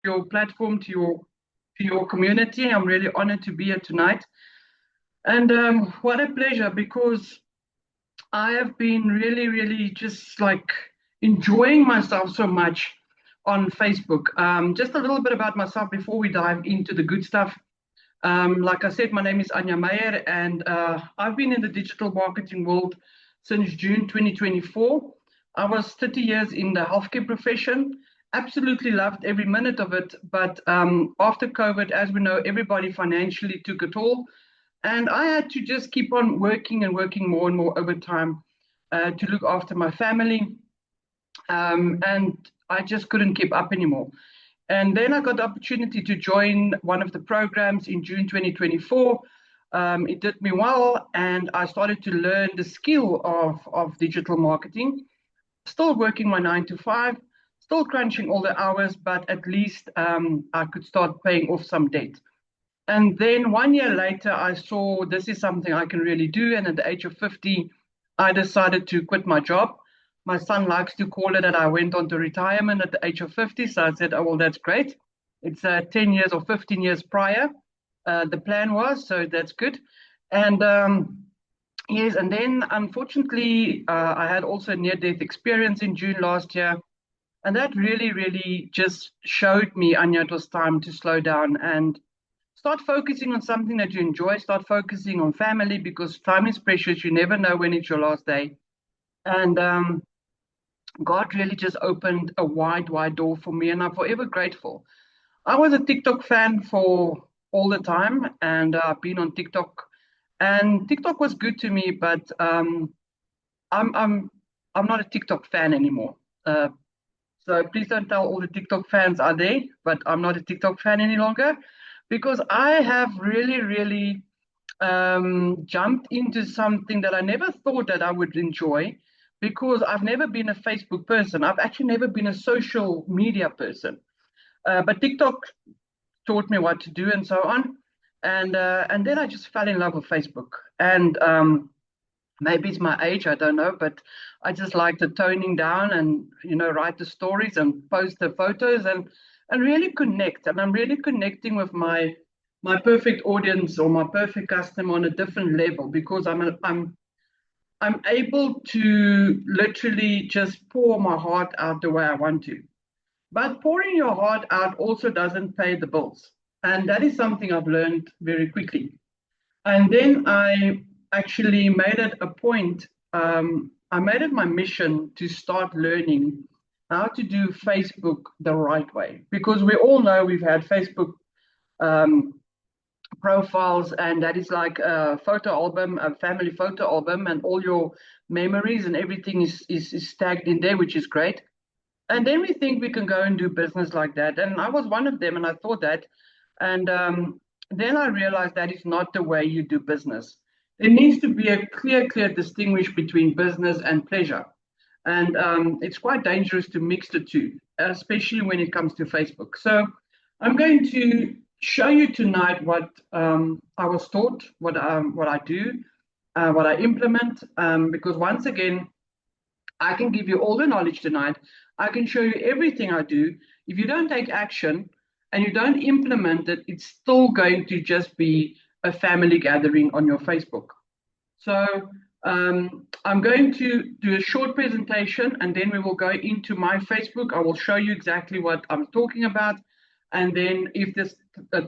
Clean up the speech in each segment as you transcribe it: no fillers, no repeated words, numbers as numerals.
your platform, to your community. I'm really honored to be here tonight. And what a pleasure, because I have been really, really just like enjoying myself so much on Facebook. Just a little bit about myself before we dive into the good stuff. Like I said, my name is Anya Meyer, and I've been in the digital marketing world since June 2024. I was 30 years in the healthcare profession, absolutely loved every minute of it. But after COVID, as we know, everybody financially took a toll. And I had to just keep on working and working more and more overtime to look after my family. And I just couldn't keep up anymore. And then I got the opportunity to join one of the programs in June 2024. It did me well, and I started to learn the skill of digital marketing. Still working my 9 to 5, still crunching all the hours, but at least I could start paying off some debt. And then 1 year later, I saw this is something I can really do. And at the age of 50, I decided to quit my job. My son likes to call it that I went on to retirement at the age of 50. So I said, oh, well, that's great. It's 10 years or 15 years prior. The plan was, so that's good. And yes, and then unfortunately, I had also a near death experience in June last year. And that really, really just showed me, Anya, it was time to slow down and start focusing on something that you enjoy. Start focusing on family, because time is precious. You never know when it's your last day. And God really just opened a wide, wide door for me, and I'm forever grateful. I was a TikTok fan for all the time, and I've been on TikTok, and TikTok was good to me, but I'm I'm I'm not a TikTok fan anymore. So please don't tell all the TikTok fans are there, but I'm not a TikTok fan any longer, because I have really, really jumped into something that I never thought that I would enjoy, because I've never been a Facebook person. I've actually never been a social media person. But TikTok taught me what to do and so on. And then I just fell in love with Facebook. And maybe it's my age, I don't know, but I just like the toning down and write the stories and post the photos and really connect. And I'm really connecting with my perfect audience or my perfect customer on a different level, because I'm able to literally just pour my heart out the way I want to. But pouring your heart out also doesn't pay the bills. And that is something I've learned very quickly. And then I actually made it a point, I made it my mission to start learning how to do Facebook the right way. Because we all know we've had Facebook um, profiles, and that is like a photo album, a family photo album, and all your memories and everything is tagged in there, which is great. And then we think we can go and do business like that. And I was one of them, and I thought that. And then I realized that is not the way you do business. There needs to be a clear distinguish between business and pleasure. And it's quite dangerous to mix the two, especially when it comes to Facebook. So I'm going to show you tonight what I was taught, what I do, what I implement, because once again, I can give you all the knowledge tonight. I can show you everything I do. If you don't take action and you don't implement it, it's still going to just be a family gathering on your Facebook. So I'm going to do a short presentation, and then we will go into my Facebook. I will show you exactly what I'm talking about. And then if this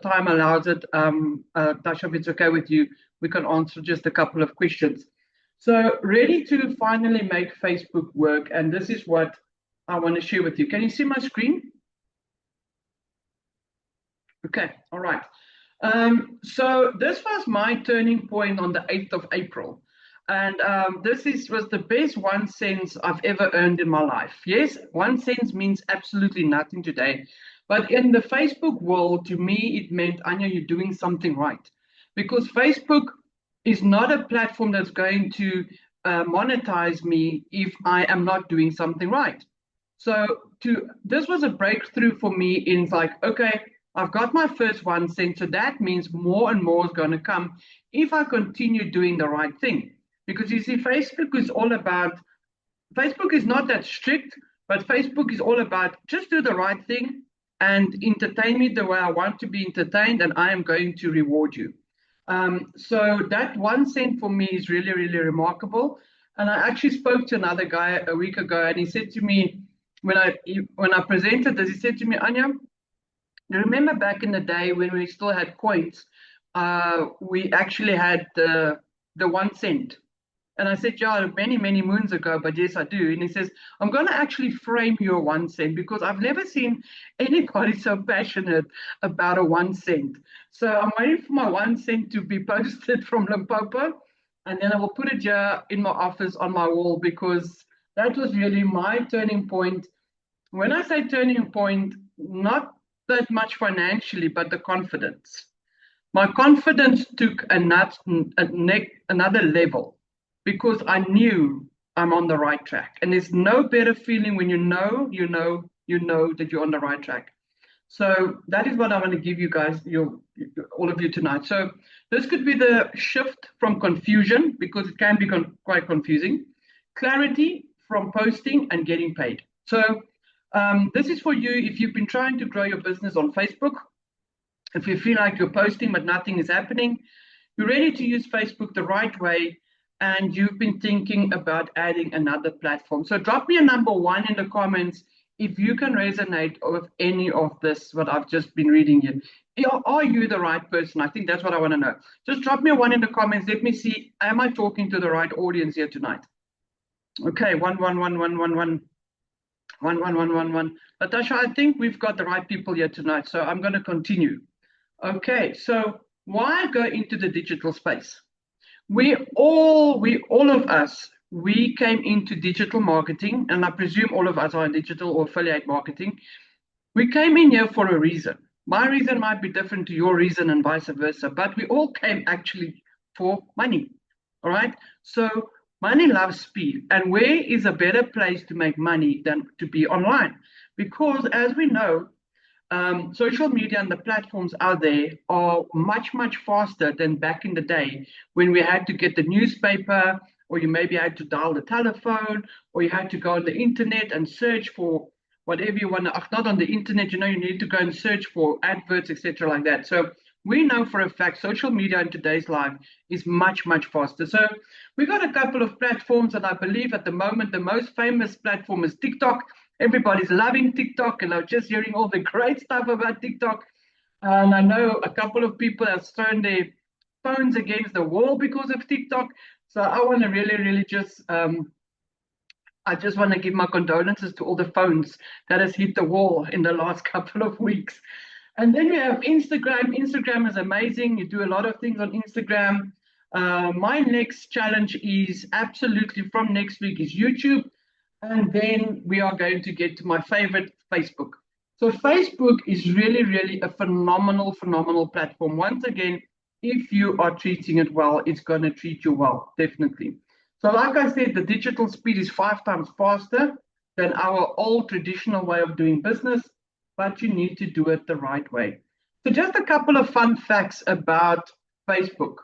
time allows it, Tasha, if it's okay with you, we can answer just a couple of questions. So ready to finally make Facebook work. And this is what I want to share with you. Can you see my screen? Okay, all right. So this was my turning point on the 8th of April. And was the best 1 cent I've ever earned in my life. Yes, 1 cent means absolutely nothing today. But in the Facebook world, to me, it meant, Anya, you're doing something right. Because Facebook is not a platform that's going to monetize me if I am not doing something right. So this was a breakthrough for me in like, okay, I've got my first 1 cent, so that means more and more is going to come if I continue doing the right thing. Because you see, Facebook is not that strict, but Facebook is all about just do the right thing and entertain me the way I want to be entertained, and I am going to reward you. So that 1 cent for me is really, really remarkable. And I actually spoke to another guy a week ago, and he said to me, when I presented this, he said to me, Anya, you remember back in the day when we still had coins, we actually had the 1 cent. And I said, yeah, many, many moons ago, but yes, I do. And he says, I'm going to actually frame your 1 cent because I've never seen anybody so passionate about a 1 cent. So I'm waiting for my 1 cent to be posted from Limpopo. And then I will put it here in my office on my wall because that was really my turning point. When I say turning point, not that much financially, but the confidence. My confidence took another level because I knew I'm on the right track. And there's no better feeling when you know that you're on the right track. So that is what I want to give you guys, all of you tonight. So this could be the shift from confusion, because it can be quite confusing, clarity from posting and getting paid. So this is for you if you've been trying to grow your business on Facebook. If you feel like you're posting but nothing is happening, you're ready to use Facebook the right way, and you've been thinking about adding another platform. So drop me a number 1 in the comments if you can resonate with any of this, what I've just been reading here. Are you the right person? I think that's what I want to know. Just drop me a 1 in the comments. Let me see, am I talking to the right audience here tonight? Okay, 1, 1, 1, 1, 1, 1. 1, 1, 1, 1, 1. Natasha, I think we've got the right people here tonight, so I'm going to continue. Okay, so why go into the digital space? We all of us, we came into digital marketing, and I presume all of us are in digital or affiliate marketing. We came in here for a reason. My reason might be different to your reason and vice versa, but we all came actually for money. All right. So money loves speed. And where is a better place to make money than to be online? Because as we know, social media and the platforms out there are much, much faster than back in the day when we had to get the newspaper, or you maybe had to dial the telephone, or you had to go on the internet and search for whatever you want to. Not on the internet, you need to go and search for adverts, etc., like that. So we know for a fact social media in today's life is much, much faster. So we got a couple of platforms, and I believe at the moment the most famous platform is TikTok. Everybody's loving TikTok, and I'm just hearing all the great stuff about TikTok. And I know a couple of people have thrown their phones against the wall because of TikTok. So I want to really, really I just want to give my condolences to all the phones that has hit the wall in the last couple of weeks. And then we have Instagram. Instagram is amazing. You do a lot of things on Instagram. My next challenge is absolutely from next week is YouTube. And then we are going to get to my favorite, Facebook. So Facebook is really, really a phenomenal, phenomenal platform. Once again, if you are treating it well, it's going to treat you well, definitely. So like I said, the digital speed is 5 times faster than our old traditional way of doing business, but you need to do it the right way. So just a couple of fun facts about Facebook.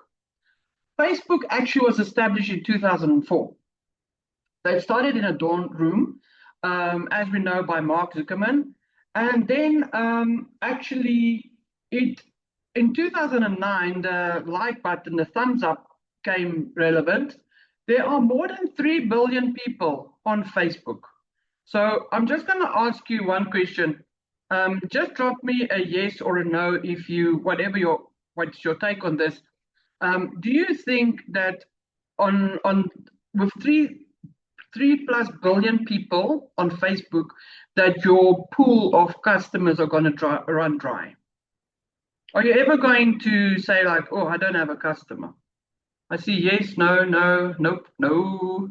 Facebook actually was established in 2004. They started in a dorm room, as we know, by Mark Zuckerman. And then actually in 2009, the like button, the thumbs up came relevant. There are more than 3 billion people on Facebook. So I'm just going to ask you one question. Just drop me a yes or a no if you, what's your take on this? Do you think that with 3+ billion people on Facebook, that your pool of customers are going to run dry? Are you ever going to say like, oh, I don't have a customer? I see yes, no, no, nope, no,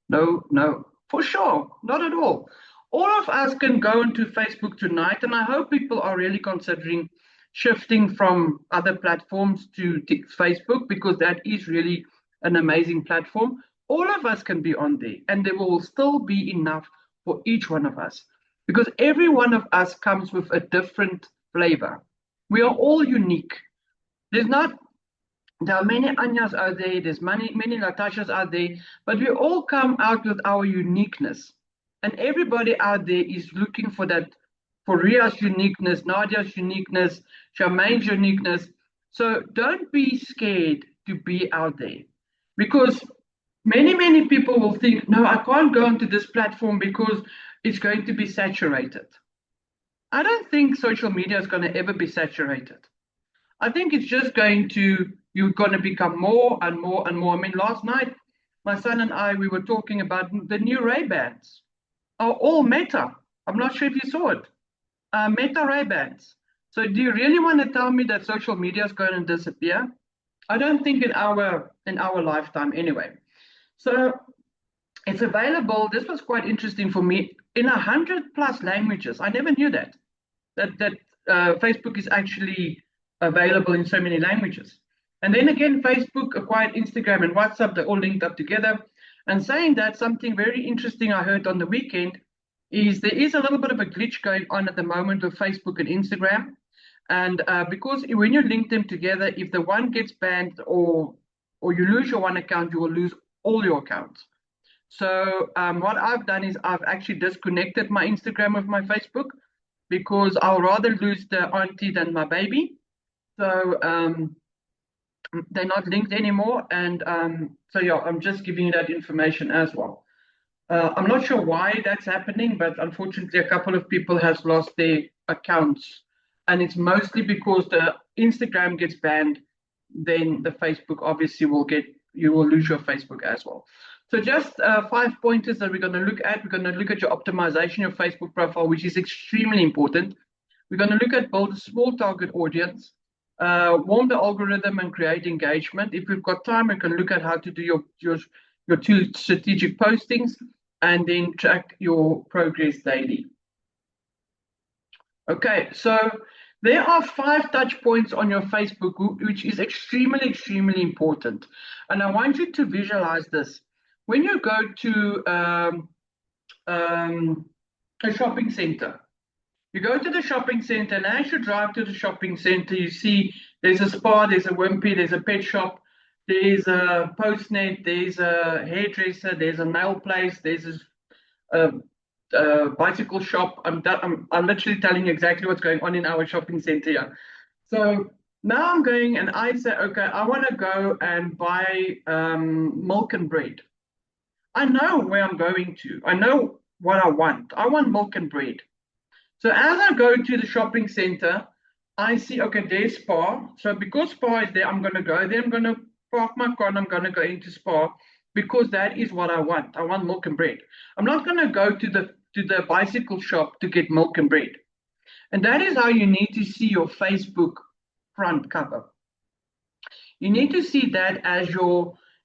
no, no. For sure, not at all. All of us can go into Facebook tonight, and I hope people are really considering shifting from other platforms to Facebook, because that is really an amazing platform. All of us can be on there, and there will still be enough for each one of us, because every one of us comes with a different flavor. We are all unique. There are many Anyas out there, there's many Natashas out there, but we all come out with our uniqueness. And everybody out there is looking for that for Ria's uniqueness, Nadia's uniqueness, Charmaine's uniqueness. So don't be scared to be out there, because many people will think, no, I can't go onto this platform because it's going to be saturated. I don't think social media is going to ever be saturated. I think it's just you're going to become more and more and more. I mean, last night, my son and I, we were talking about the new Ray-Bans are all Meta. I'm not sure if you saw it. Meta Ray-Bans. So do you really want to tell me that social media is going to disappear? I don't think in our lifetime anyway. So it's available. This was quite interesting for me, in 100+ languages. I never knew that Facebook is actually available in so many languages. And then again, Facebook acquired Instagram and WhatsApp. They're all linked up together. And saying that, something very interesting I heard on the weekend is there is a little bit of a glitch going on at the moment with Facebook and Instagram. And because when you link them together, if the one gets banned or you lose your one account, you will lose all your accounts. So what I've done is I've actually disconnected my Instagram with my Facebook, because I'll rather lose the auntie than my baby. So they're not linked anymore. And so yeah, I'm just giving you that information as well. I'm not sure why that's happening, but unfortunately a couple of people has lost their accounts, and it's mostly because the Instagram gets banned, then the Facebook obviously you will lose your Facebook as well. So just 5 pointers that we're going to look at. We're going to look at your optimization of Facebook profile, which is extremely important. We're going to look at build a small target audience, warm the algorithm and create engagement. If we've got time, we can look at how to do your 2 strategic postings, and then track your progress daily. Okay, so there are 5 touch points on your Facebook group, which is extremely important. And I want you to visualize this. When you go to a shopping center, you go to the shopping center, and as you drive to the shopping center, you see there's a spa, there's a Wimpy, there's a pet shop, there's a Postnet, there's a hairdresser, there's a nail place, there's a bicycle shop. I'm literally telling you exactly what's going on in our shopping center here. So now I'm going and I say, okay, I want to go and buy milk and bread. I know where I'm going to. I know what I want. I want milk and bread. So as I go to the shopping center, I see, okay, there's Spar. So because Spar is there, I'm going to go there. I'm going to park my car and I'm going to go into Spar, because that is what I want. I want milk and bread. I'm not going to go to the bicycle shop to get milk and bread. And that is how you need to see your Facebook front cover. You need to see that as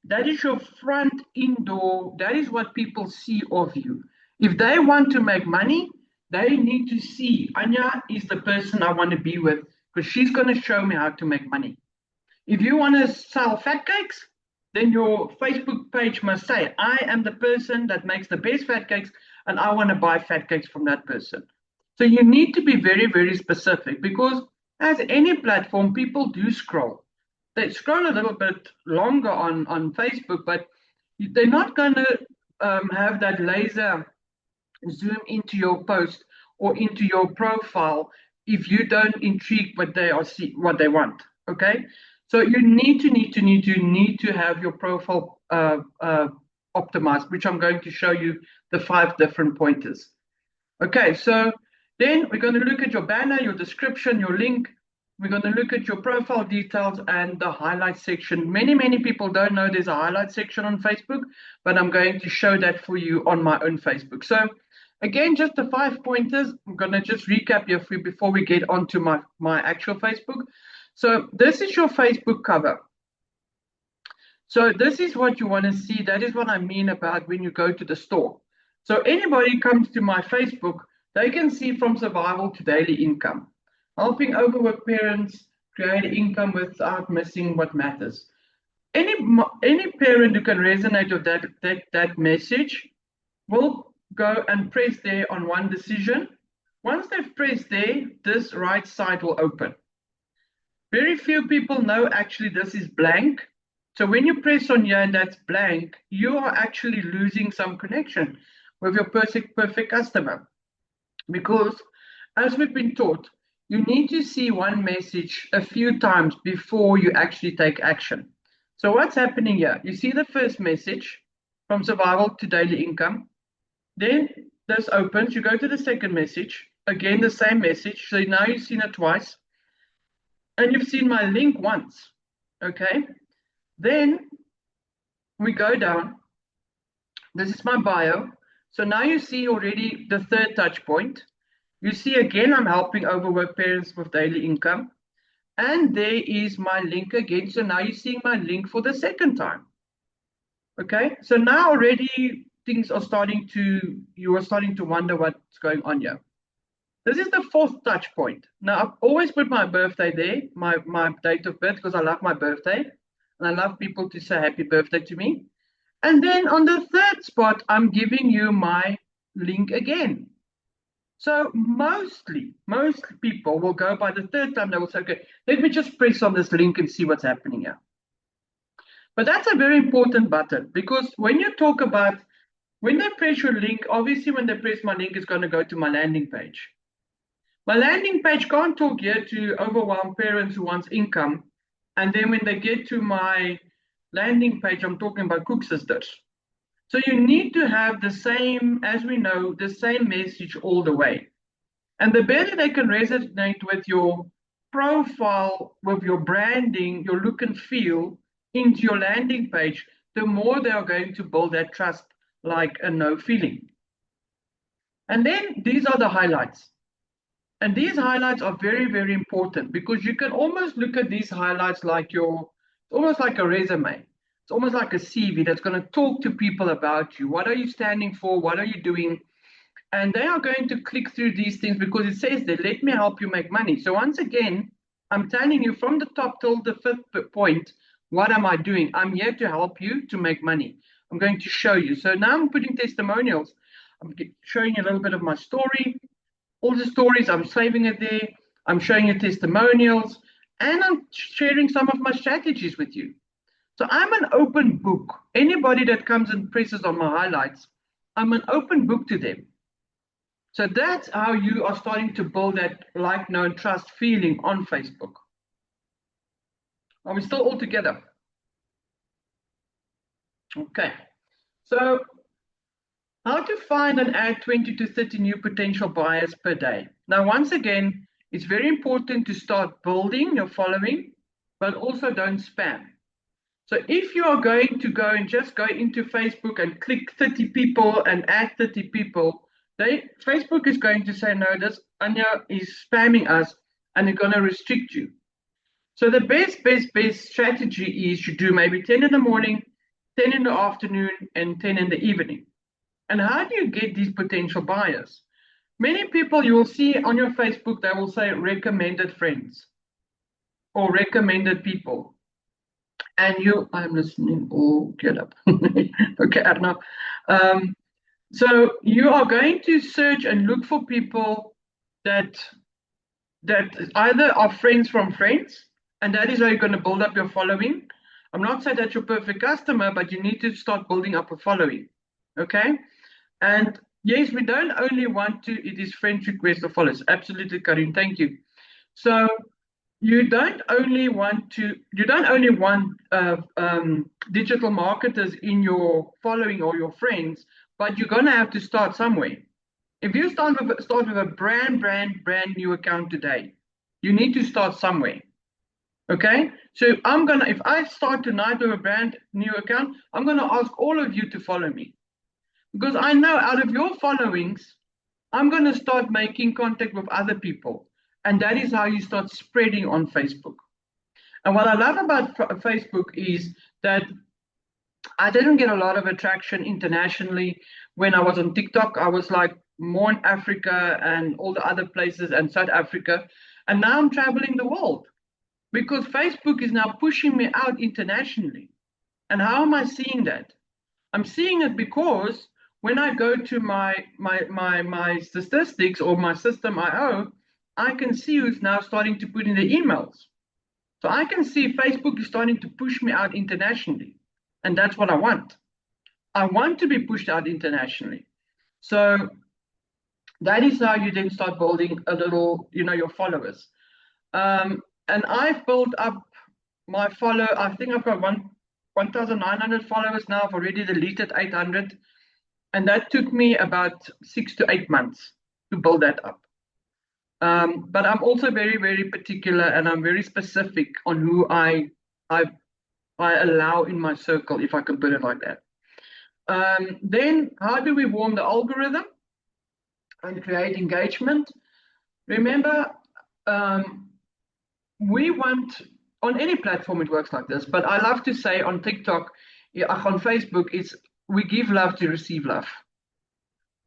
that is your front indoor. That is what people see of you. If they want to make money, they need to see Anya is the person I want to be with, because she's going to show me how to make money. If you want to sell fat cakes, then your Facebook page must say, I am the person that makes the best fat cakes, and I want to buy fat cakes from that person. So you need to be very specific, because as any platform, people do scroll. They scroll a little bit longer on Facebook, but they're not going to have that laser zoom into your post or into your profile if you don't intrigue what they want. Okay, so you need to have your profile optimized, which I'm going to show you the 5 different pointers. Okay, so then we're going to look at your banner, your description, your link. We're going to look at your profile details and the highlight section. Many people don't know there's a highlight section on Facebook, but I'm going to show that for you on my own Facebook. So again, just the 5 pointers. I'm going to just recap here for you before we get onto my actual Facebook. So this is your Facebook cover. So this is what you want to see. That is what I mean about when you go to the store. So anybody comes to my Facebook, they can see from survival to daily income. Helping overworked parents create income without missing what matters. Any parent who can resonate with that message will go and press there on one decision. Once they've pressed there, this right side will open. Very few people know actually this is blank. So when you press on here and that's blank, you are actually losing some connection with your perfect customer, because as we've been taught, you need to see one message a few times before you actually take action. So what's happening here? You see the first message, from survival to daily income. Then this opens, you go to the second message, again the same message. So now you've seen it twice, and you've seen my link once. Okay. Then we go down. This is my bio. So now you see already the third touch point. You see again, I'm helping overworked parents with daily income. And there is my link again. So now you're seeing my link for the second time. Okay. So now already things are starting to, you are starting to wonder what's going on here. This is the fourth touch point. Now, I've always put my birthday there, my date of birth, because I love my birthday. And I love people to say happy birthday to me. And then on the third spot, I'm giving you my link again. So most people will go by the third time, they will say, okay, let me just press on this link and see what's happening here. But that's a very important button, because when you talk about, when they press your link, obviously when they press my link, it's going to go to my landing page. My landing page can't talk here to overwhelmed parents who wants income. And then when they get to my landing page, I'm talking about Cook Sisters. So you need to have the same, as we know, the same message all the way. And the better they can resonate with your profile, with your branding, your look and feel into your landing page, the more they are going to build that trust, like a no feeling. And then these are the highlights. And these highlights are very, very important, because you can almost look at these highlights like almost like a resume. It's almost like a CV that's going to talk to people about you. What are you standing for? What are you doing? And they are going to click through these things because it says there, let me help you make money. So once again, I'm telling you from the top till the fifth point, what am I doing? I'm here to help you to make money. I'm going to show you. So now I'm putting testimonials. I'm showing you a little bit of my story. All the stories, I'm saving it there. I'm showing you testimonials, and I'm sharing some of my strategies with you. So I'm an open book. Anybody that comes and presses on my highlights, I'm an open book to them. So that's how you are starting to build that like, know, and trust feeling on Facebook. Are we still all together? Okay. So how to find and add 20 to 30 new potential buyers per day. Now, once again, it's very important to start building your following, but also don't spam. So if you are going to go and just go into Facebook and click 30 people and add 30 people, Facebook is going to say, no, this Anya is spamming us, and they're going to restrict you. So the best strategy is you do maybe 10 in the morning, 10 in the afternoon, and 10 in the evening. And how do you get these potential buyers? Many people you will see on your Facebook, they will say recommended friends or recommended people. And I'm listening, oh, get up. Okay, I don't know. So you are going to search and look for people that either are friends from friends, and that is how you're going to build up your following. I'm not saying that's your perfect customer, but you need to start building up a following. Okay? And yes, we don't only want to, it is friend request or follows. Absolutely, Karin, thank you. So you don't only want digital marketers in your following or your friends, but you're going to have to start somewhere. If you start with a brand new account today, you need to start somewhere. Okay, so if I start tonight with a brand new account, I'm going to ask all of you to follow me, because I know out of your followings, I'm going to start making contact with other people, and that is how you start spreading on Facebook. And what I love about Facebook is that I didn't get a lot of attraction internationally. When I was on TikTok, I was like more in Africa and all the other places and South Africa, and now I'm traveling the world, because Facebook is now pushing me out internationally. And how am I seeing that? I'm seeing it because when I go to my statistics or my system IO, I can see who's now starting to put in the emails. So I can see Facebook is starting to push me out internationally. And that's what I want. I want to be pushed out internationally. So That is how you then start building a little, your followers. And I've built up my follow. I think I've got 1,900 followers now. I've already deleted 800, and that took me about 6 to 8 months to build that up. But I'm also very, very particular, and I'm very specific on who I allow in my circle, if I can put it like that. Then, how do we warm the algorithm and create engagement? Remember, we want, on any platform it works like this, but I love to say on TikTok, on Facebook, it's we give love to receive love.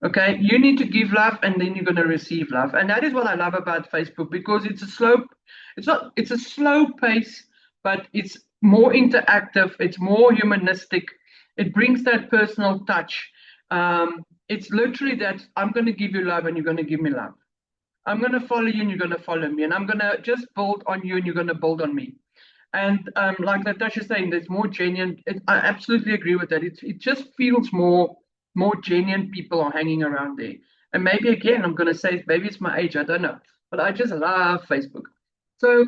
Okay, you need to give love and then you're going to receive love. And that is what I love about Facebook, because it's a slow pace, but it's more interactive, it's more humanistic, it brings that personal touch. It's literally that I'm going to give you love and you're going to give me love. I'm going to follow you and you're going to follow me. And I'm going to just build on you and you're going to build on me. And like Natasha's saying, there's more genuine. I absolutely agree with that. It just feels more genuine people are hanging around there. And maybe, again, I'm going to say, maybe it's my age, I don't know. But I just love Facebook. So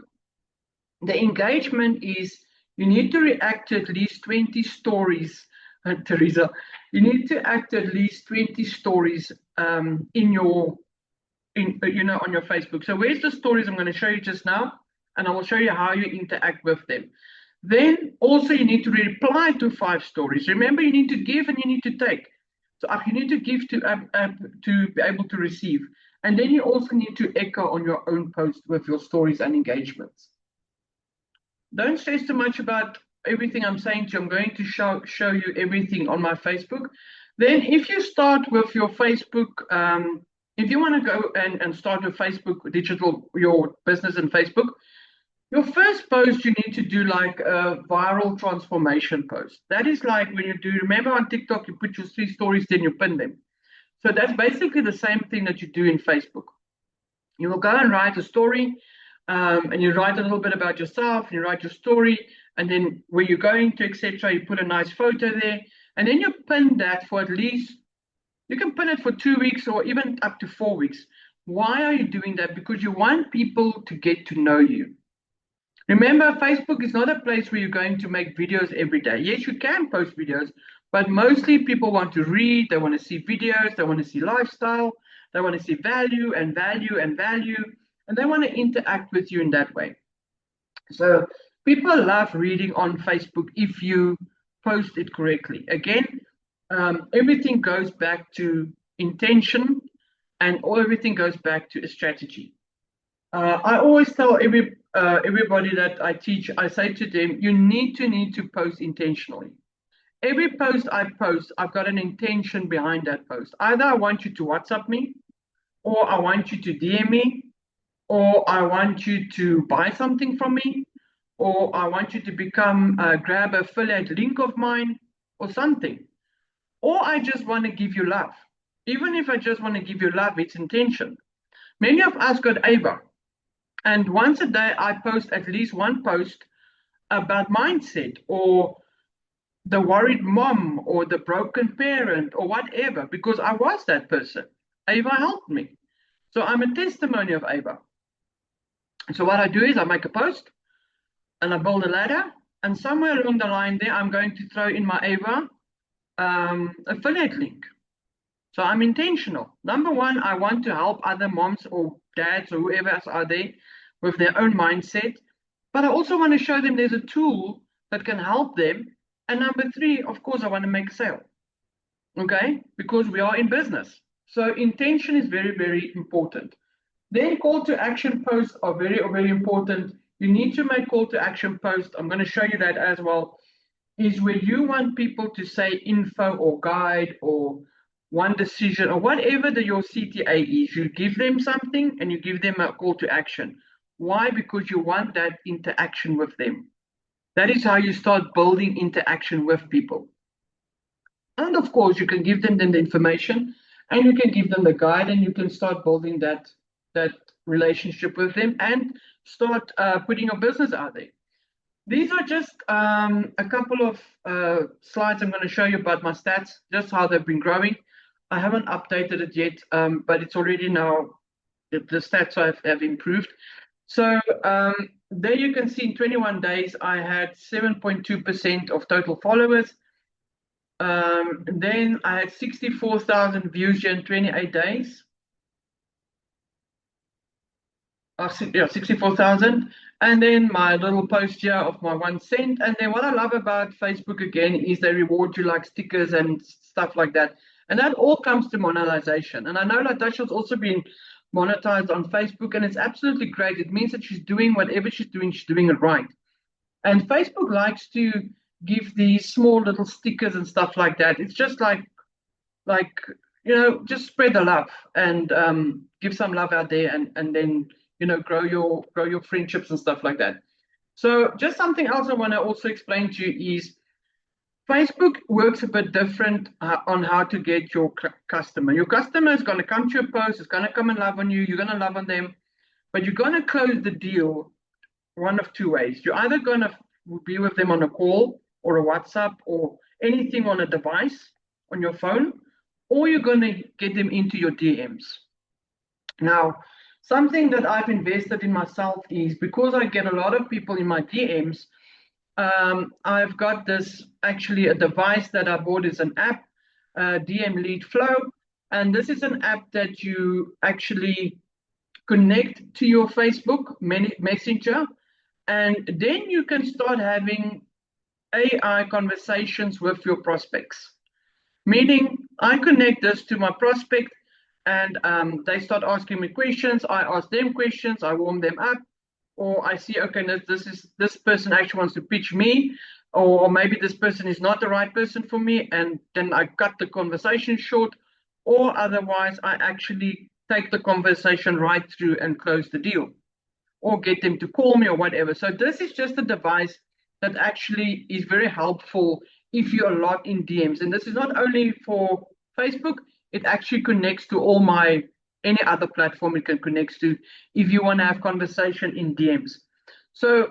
the engagement is, you need to react to at least 20 stories, Teresa. You need to act at least 20 stories on your Facebook. So where's the stories I'm going to show you just now, and I will show you how you interact with them. Then also you need to reply to 5 stories. Remember, you need to give and you need to take. So you need to give to be able to receive. And then you also need to echo on your own post with your stories and engagements. Don't stress too much about everything I'm saying to you. I'm going to show you everything on my Facebook. Then if you start with your Facebook, if you want to go and start with Facebook your business in Facebook, your first post, you need to do like a viral transformation post. That is like when you do, remember on TikTok, you put your 3 stories, then you pin them. So that's basically the same thing that you do in Facebook. You will go and write a story, and you write a little bit about yourself, and you write your story, and then where you're going to, etc., you put a nice photo there, and then you pin that for at least, you can pin it for 2 weeks or even up to 4 weeks. Why are you doing that? Because you want people to get to know you. Remember, Facebook is not a place where you're going to make videos every day. Yes, you can post videos, but mostly people want to read, they want to see videos, they want to see lifestyle, they want to see value and value and value, and they want to interact with you in that way. So people love reading on Facebook if you post it correctly. Again, everything goes back to intention, and everything goes back to a strategy. I always tell everybody that I teach, I say to them, you need to post intentionally. Every post I post, I've got an intention behind that post. Either I want you to WhatsApp me, or I want you to DM me, or I want you to buy something from me, or I want you to grab an affiliate link of mine or something. Or I just want to give you love. Even if I just want to give you love, it's intention. Many of us got Ava. And once a day, I post at least one post about mindset or the worried mom or the broken parent or whatever, because I was that person. Ava helped me. So I'm a testimony of Ava. So what I do is I make a post and I build a ladder. And somewhere along the line there, I'm going to throw in my Ava affiliate link. So I'm intentional. Number one, I want to help other moms or dads or whoever else are there with their own mindset. But I also want to show them there's a tool that can help them. And number 3, of course, I want to make a sale. Okay? Because we are in business. So intention is very, very important. Then call to action posts are very, very important. You need to make call to action posts. I'm going to show you that as well. Is where you want people to say info or guide or one decision or whatever your CTA is. You give them something and you give them a call to action. Why? Because you want that interaction with them. That is how you start building interaction with people. And of course, you can give them the information and you can give them the guide and you can start building that relationship with them and start putting your business out there. These are just a couple of slides I'm going to show you about my stats, just how they've been growing. I haven't updated it yet, but it's already now, the stats have improved. So there you can see in 21 days, I had 7.2% of total followers. Then I had 64,000 views in 28 days. Yeah, 64,000. And then my little post here of my 1 cent. And then what I love about Facebook again is they reward you like stickers and stuff like that. And that all comes to monetization. And I know Latasha's also been monetized on Facebook, and it's absolutely great. It means that she's doing whatever she's doing it right. And Facebook likes to give these small little stickers and stuff like that. It's just like just spread the love and give some love out there, and then grow your friendships and stuff like that. So just something else I want to also explain to you is Facebook works a bit different on how to get your customer. Your customer is going to come to your post, is going to come and love on you, you're going to love on them, but you're going to close the deal one of two ways. You're either going to be with them on a call or a WhatsApp or anything on a device on your phone, or you're going to get them into your DMs. Now, something that I've invested in myself is because I get a lot of people in my DMs, I've got this actually a device that I bought is an app, DM Lead Flow. And this is an app that you actually connect to your Facebook Messenger. And then you can start having AI conversations with your prospects. Meaning, I connect this to my prospect and they start asking me questions. I ask them questions, I warm them up, or I see, okay, this person actually wants to pitch me, or maybe this person is not the right person for me, and then I cut the conversation short, or otherwise I actually take the conversation right through and close the deal, or get them to call me or whatever. So this is just a device that actually is very helpful if you're logged in DMs. And this is not only for Facebook, it actually connects to any other platform it can connect to if you want to have conversation in DMs. So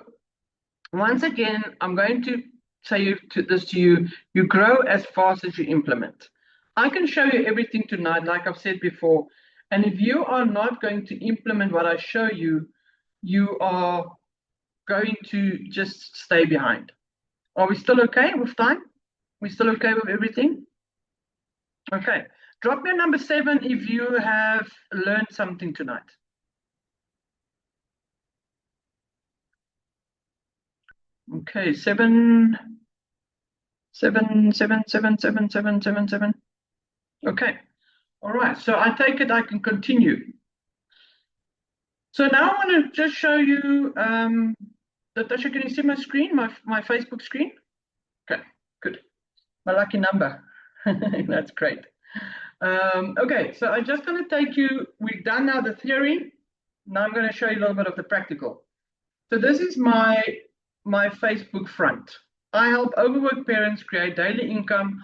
once again, I'm going to say this to you, you grow as fast as you implement. I can show you everything tonight, like I've said before. And if you are not going to implement what I show you, you are going to just stay behind. Are we still okay with time? We still okay with everything? Okay. Drop me a number 7 if you have learned something tonight. Okay, 7. Okay. All right. So I take it I can continue. So now I want to just show you, Natasha, can you see my screen, my Facebook screen? Okay, good. My lucky number. That's great. Okay, so I'm just going to take you, we've done now the theory. Now I'm going to show you a little bit of the practical. So this is my Facebook front. I help overworked parents create daily income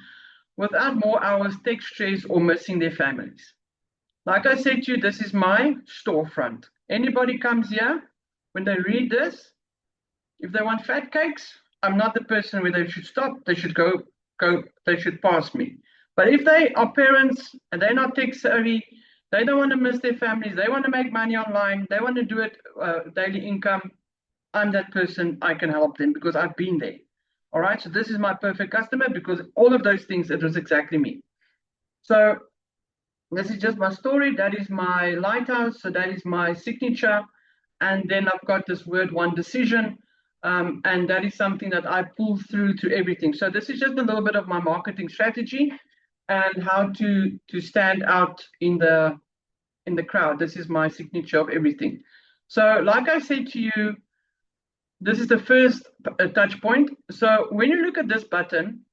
without more hours, tech stress, or missing their families. Like I said to you, this is my storefront. Anybody comes here, when they read this, if they want fat cakes, I'm not the person where they should stop. They should go, they should pass me. But if they are parents and they're not tech savvy, they don't want to miss their families, they want to make money online, they want to do it daily income, I'm that person. I can help them because I've been there. All right, so this is my perfect customer because all of those things, it was exactly me. So this is just my story. That is my lighthouse. So that is my signature. And then I've got this word, one decision. And that is something that I pull through to everything. So this is just a little bit of my marketing strategy and how to stand out in the crowd. This is my signature of everything. So like I said to you, this is the first touch point. So when you look at this button,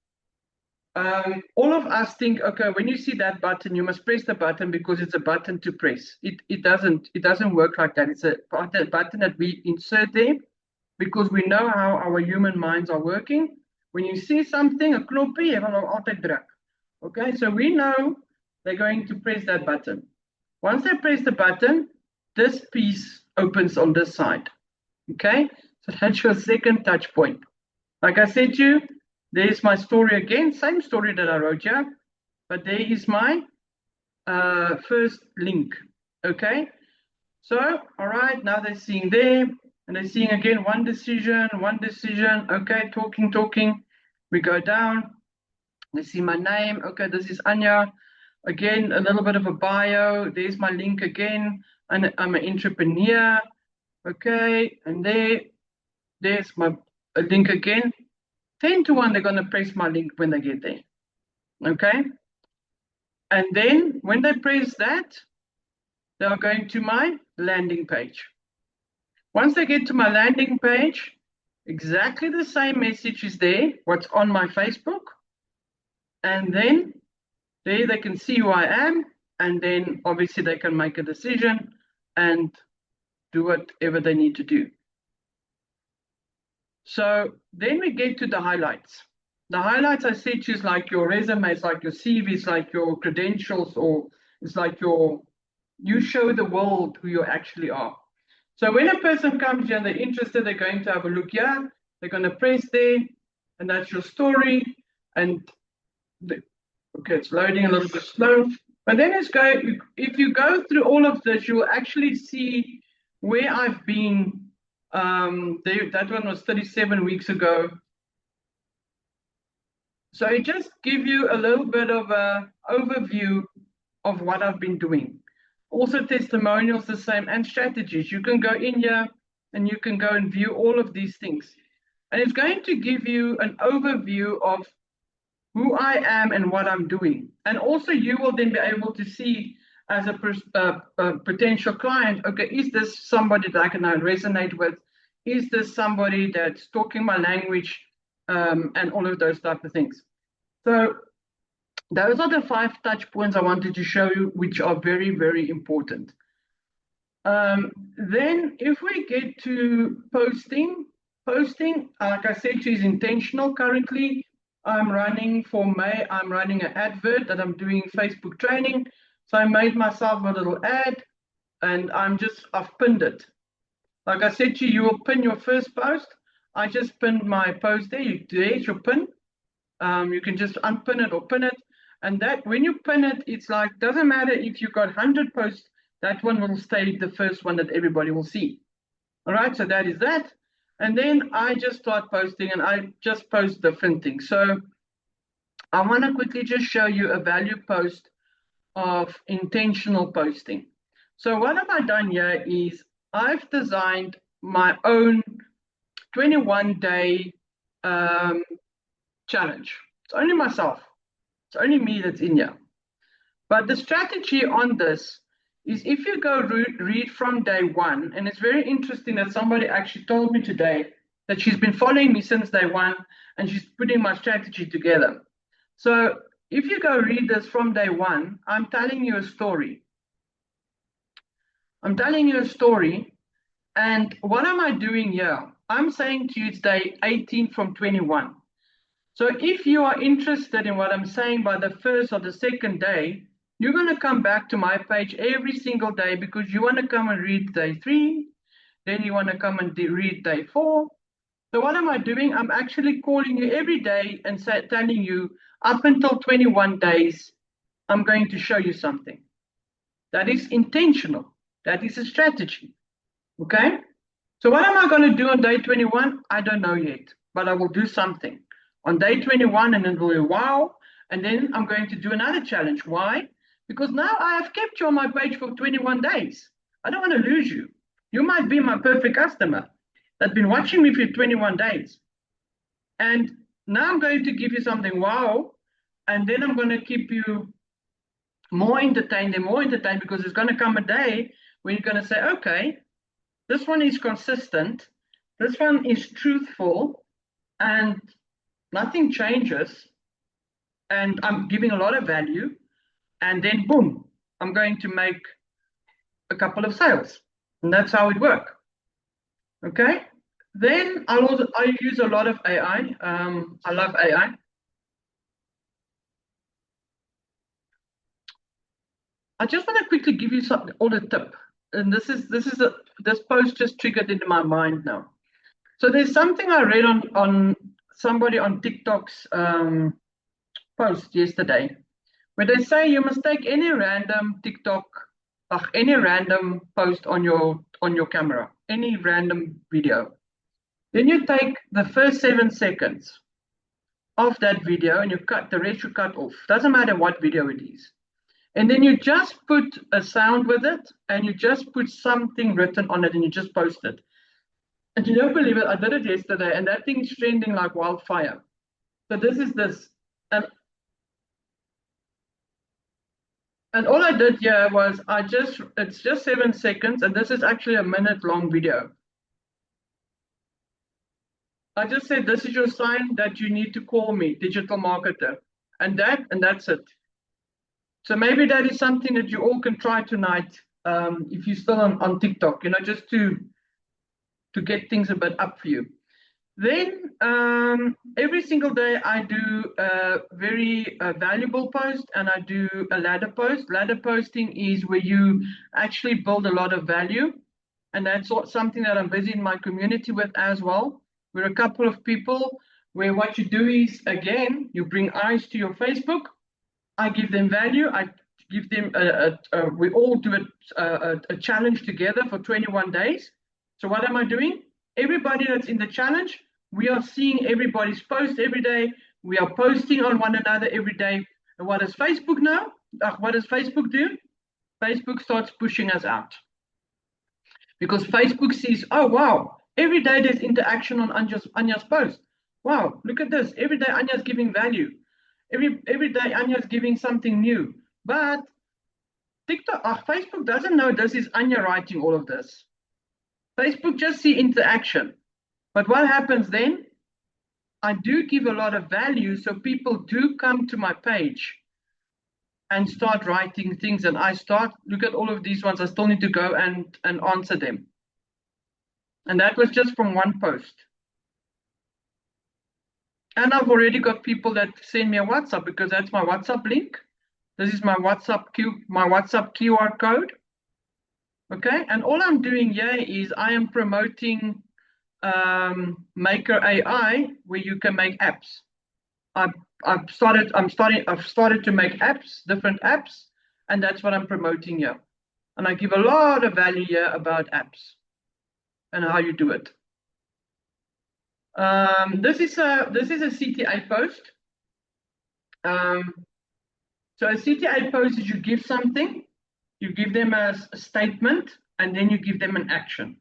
all of us think, okay, when you see that button, you must press the button because it's a button to press. It doesn't work like that. It's a button that we insert there because we know how our human minds are working. When you see something, a knoppie, jy gaan hom altyd druk. Okay, so we know they're going to press that button. Once they press the button, this piece opens on this side. Okay, so that's your second touch point. Like I said to you, there's my story again, same story that I wrote here, but there is my first link. Okay, so all right, now they're seeing there, and they're seeing again one decision. Okay, talking. We go down. They see my name. Okay, this is Anya. Again, a little bit of a bio. There's my link again. And I'm an entrepreneur. Okay, and there's my link again. 10 to 1, they're going to press my link when they get there. Okay, and then when they press that, they are going to my landing page. Once they get to my landing page, exactly the same message is there, what's on my Facebook. And then there they can see who I am. And then obviously they can make a decision and do whatever they need to do. So then we get to the highlights. The highlights I said is like your resume, it's like your CV, it's like your credentials, or it's like you show the world who you actually are. So when a person comes here and they're interested, they're going to have a look here, they're going to press there, and that's your story. And okay, it's loading a little bit slow. But then if you go through all of this, you will actually see where I've been. That one was 37 weeks ago. So it just give you a little bit of a overview of what I've been doing. Also testimonials the same, and strategies. You can go in here and you can go and view all of these things. And it's going to give you an overview of who I am and what I'm doing. And also you will then be able to see as a potential client, okay, is this somebody that I can now resonate with? Is this somebody that's talking my language, and all of those type of things? So those are the 5 touch points I wanted to show you, which are very, very important. Then if we get to posting, like I said, is intentional. Currently, I'm running for May, I'm running an advert that I'm doing Facebook training. So I made myself a little ad and I've pinned it. Like I said to you, you will pin your first post. I just pinned my post there. There's your pin. You can just unpin it or pin it. And that when you pin it, it's like, doesn't matter if you got 100 posts, that one will stay the first one that everybody will see. All right, so that is that. And then I just start posting and I just post different things. So I want to quickly just show you a value post of intentional posting. So what have I done here is I've designed my own 21-day challenge. It's only myself. It's only me that's in here. But the strategy on this is if you go read from day 1, and it's very interesting that somebody actually told me today that she's been following me since day 1 and she's putting my strategy together. So if you go read this from day 1, I'm telling you a story. I'm telling you a story. And what am I doing here? I'm saying to you it's day 18 from 21. So if you are interested in what I'm saying by the first or the second day, you're going to come back to my page every single day because you want to come and read day 3, then you want to come and read day 4. So what am I doing? I'm actually calling you every day and telling you up until 21 days, I'm going to show you something. That is intentional. That is a strategy. Okay? So what am I going to do on day 21? I don't know yet, but I will do something. On day 21, and it will be wow. And then I'm going to do another challenge. Why? Because now I have kept you on my page for 21 days. I don't want to lose you. You might be my perfect customer that's been watching me for 21 days. And now I'm going to give you something wow. And then I'm going to keep you more entertained and more entertained because there's going to come a day when you're going to say, okay, this one is consistent. This one is truthful. And nothing changes, and I'm giving a lot of value, and then boom, I'm going to make a couple of sales, and that's how it works. Okay, then I use a lot of AI. I love AI. I just want to quickly give you something on a tip, and this post just triggered into my mind now. So there's something I read on somebody on TikTok's post yesterday, where they say you must take any random TikTok, any random post on your camera, any random video. Then you take the first 7 seconds of that video and you cut the rest, you cut off. Doesn't matter what video it is. And then you just put a sound with it and you just put something written on it and you just post it. And you don't believe it, I did it yesterday and that thing is trending like wildfire. So this is this. And all I did here was it's just 7 seconds and this is actually a minute long video. I just said, this is your sign that you need to call me, digital marketer. And that's it. So maybe that is something that you all can try tonight, if you're still on TikTok, just to get things a bit up for you. Then every single day I do a very valuable post and I do a ladder post. Ladder posting is where you actually build a lot of value. And that's something that I'm busy in my community with as well. We're a couple of people where what you do is, again, you bring eyes to your Facebook. I give them value. I give them we all do a challenge together for 21 days. So what am I doing? Everybody that's in the challenge, we are seeing everybody's post every day. We are posting on one another every day. And what does Facebook know? What does Facebook do? Facebook starts pushing us out. Because Facebook sees, oh, wow, every day there's interaction on Anya's post. Wow, look at this. Every day Anya's giving value. Every day Anya's giving something new. But Facebook doesn't know this is Anya writing all of this. Facebook just see interaction. But what happens then? I do give a lot of value, so people do come to my page and start writing things, and look at all of these ones, I still need to go and answer them. And that was just from one post. And I've already got people that send me a WhatsApp because that's my WhatsApp link. This is my WhatsApp QR code. Okay, and all I'm doing here is I am promoting Maker AI, where you can make apps. I've started to make apps, different apps, and that's what I'm promoting here. And I give a lot of value here about apps and how you do it. This is a CTA post. So a CTA post is you give something, you give them a statement, and then you give them an action.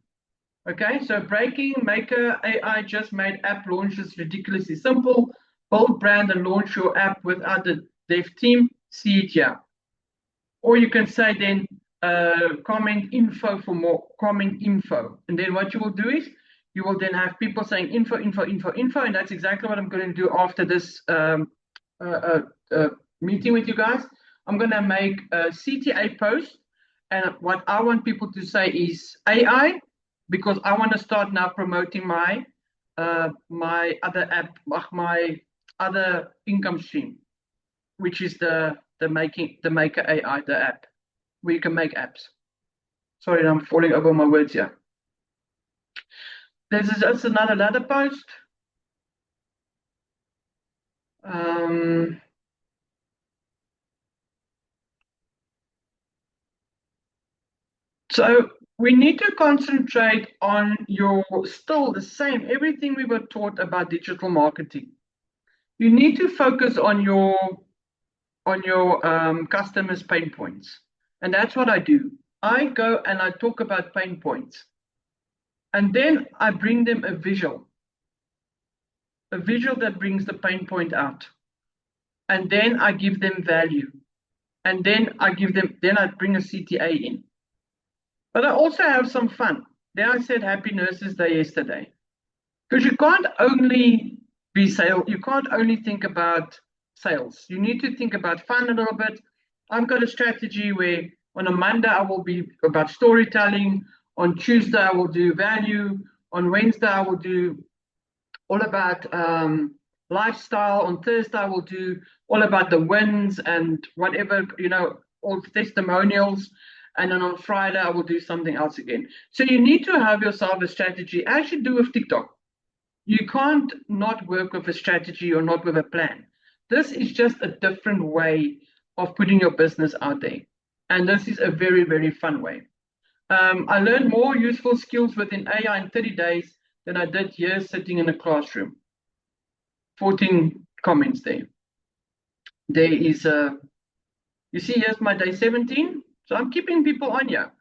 Okay, so breaking Maker AI just made app launches ridiculously simple. Build brand and launch your app without the dev team. See it here. Or you can say then comment info for more, comment info. And then what you will do is you will then have people saying info. And that's exactly what I'm going to do after this meeting with you guys. I'm going to make a CTA post. And what I want people to say is AI, because I want to start now promoting my my other app, my other income stream, which is the Maker AI, the app where you can make apps. Sorry, I'm falling over my words here. This is just another ladder post. So we need to concentrate on still the same, everything we were taught about digital marketing. You need to focus on your customers' pain points. And that's what I do. I go and I talk about pain points. And then I bring them a visual that brings the pain point out. And then I give them value. And then I bring a CTA in. But I also have some fun. Then I said Happy Nurses Day yesterday. Because you can't only be sales, you can't only think about sales. You need to think about fun a little bit. I've got a strategy where on a Monday I will be about storytelling. On Tuesday I will do value. On Wednesday I will do all about lifestyle. On Thursday I will do all about the wins and whatever, all testimonials. And then on Friday, I will do something else again. So you need to have yourself a strategy, as you do with TikTok. You can't not work with a strategy or not with a plan. This is just a different way of putting your business out there. And this is a very, very fun way. I learned more useful skills within AI in 30 days than I did years sitting in a classroom. 14 comments there. There is a, you see, here's my day 17. So I'm keeping people on here.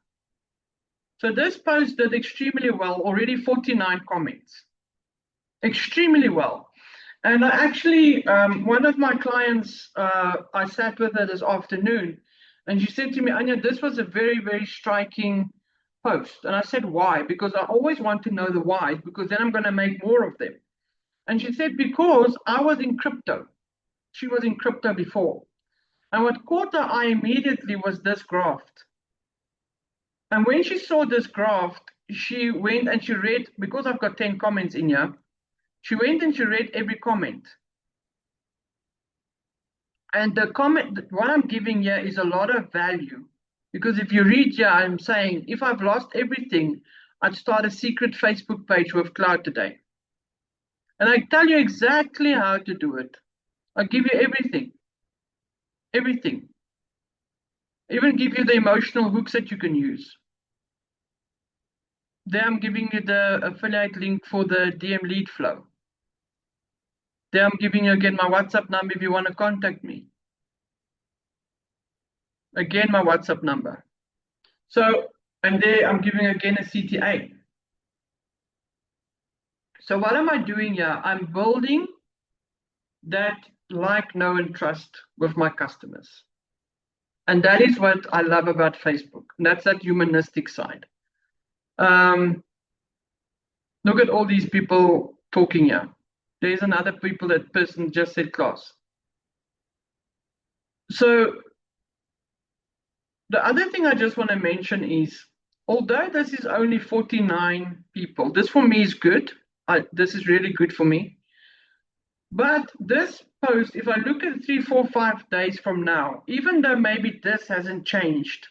So this post did extremely well, already 49 comments. Extremely well. And I actually, one of my clients, I sat with her this afternoon, and she said to me, Anya, this was a very, very striking post. And I said, why? Because I always want to know the why, because then I'm going to make more of them. And she said, because I was in crypto. She was in crypto before. And what caught her eye immediately was this graph. And when she saw this graph, she went and she read, because I've got 10 comments in here, she went and she read every comment. And the comment, what I'm giving here is a lot of value. Because if you read here, I'm saying, if I've lost everything, I'd start a secret Facebook page with Cloud today. And I tell you exactly how to do it. I give you everything. Everything. Even give you the emotional hooks that you can use. There I'm giving you the affiliate link for the DM lead flow. There I'm giving you again my WhatsApp number if you want to contact me. Again, my WhatsApp number. So, and there I'm giving again a CTA. So what am I doing here? I'm building that like, know, and trust with my customers. And that is what I love about Facebook. And that's that humanistic side. Look at all these people talking here. There's another people that person just said class. So the other thing I just want to mention is, although this is only 49 people, this for me is good. This is really good for me. But this post, if I look at 3, 4, 5 days from now, even though maybe this hasn't changed,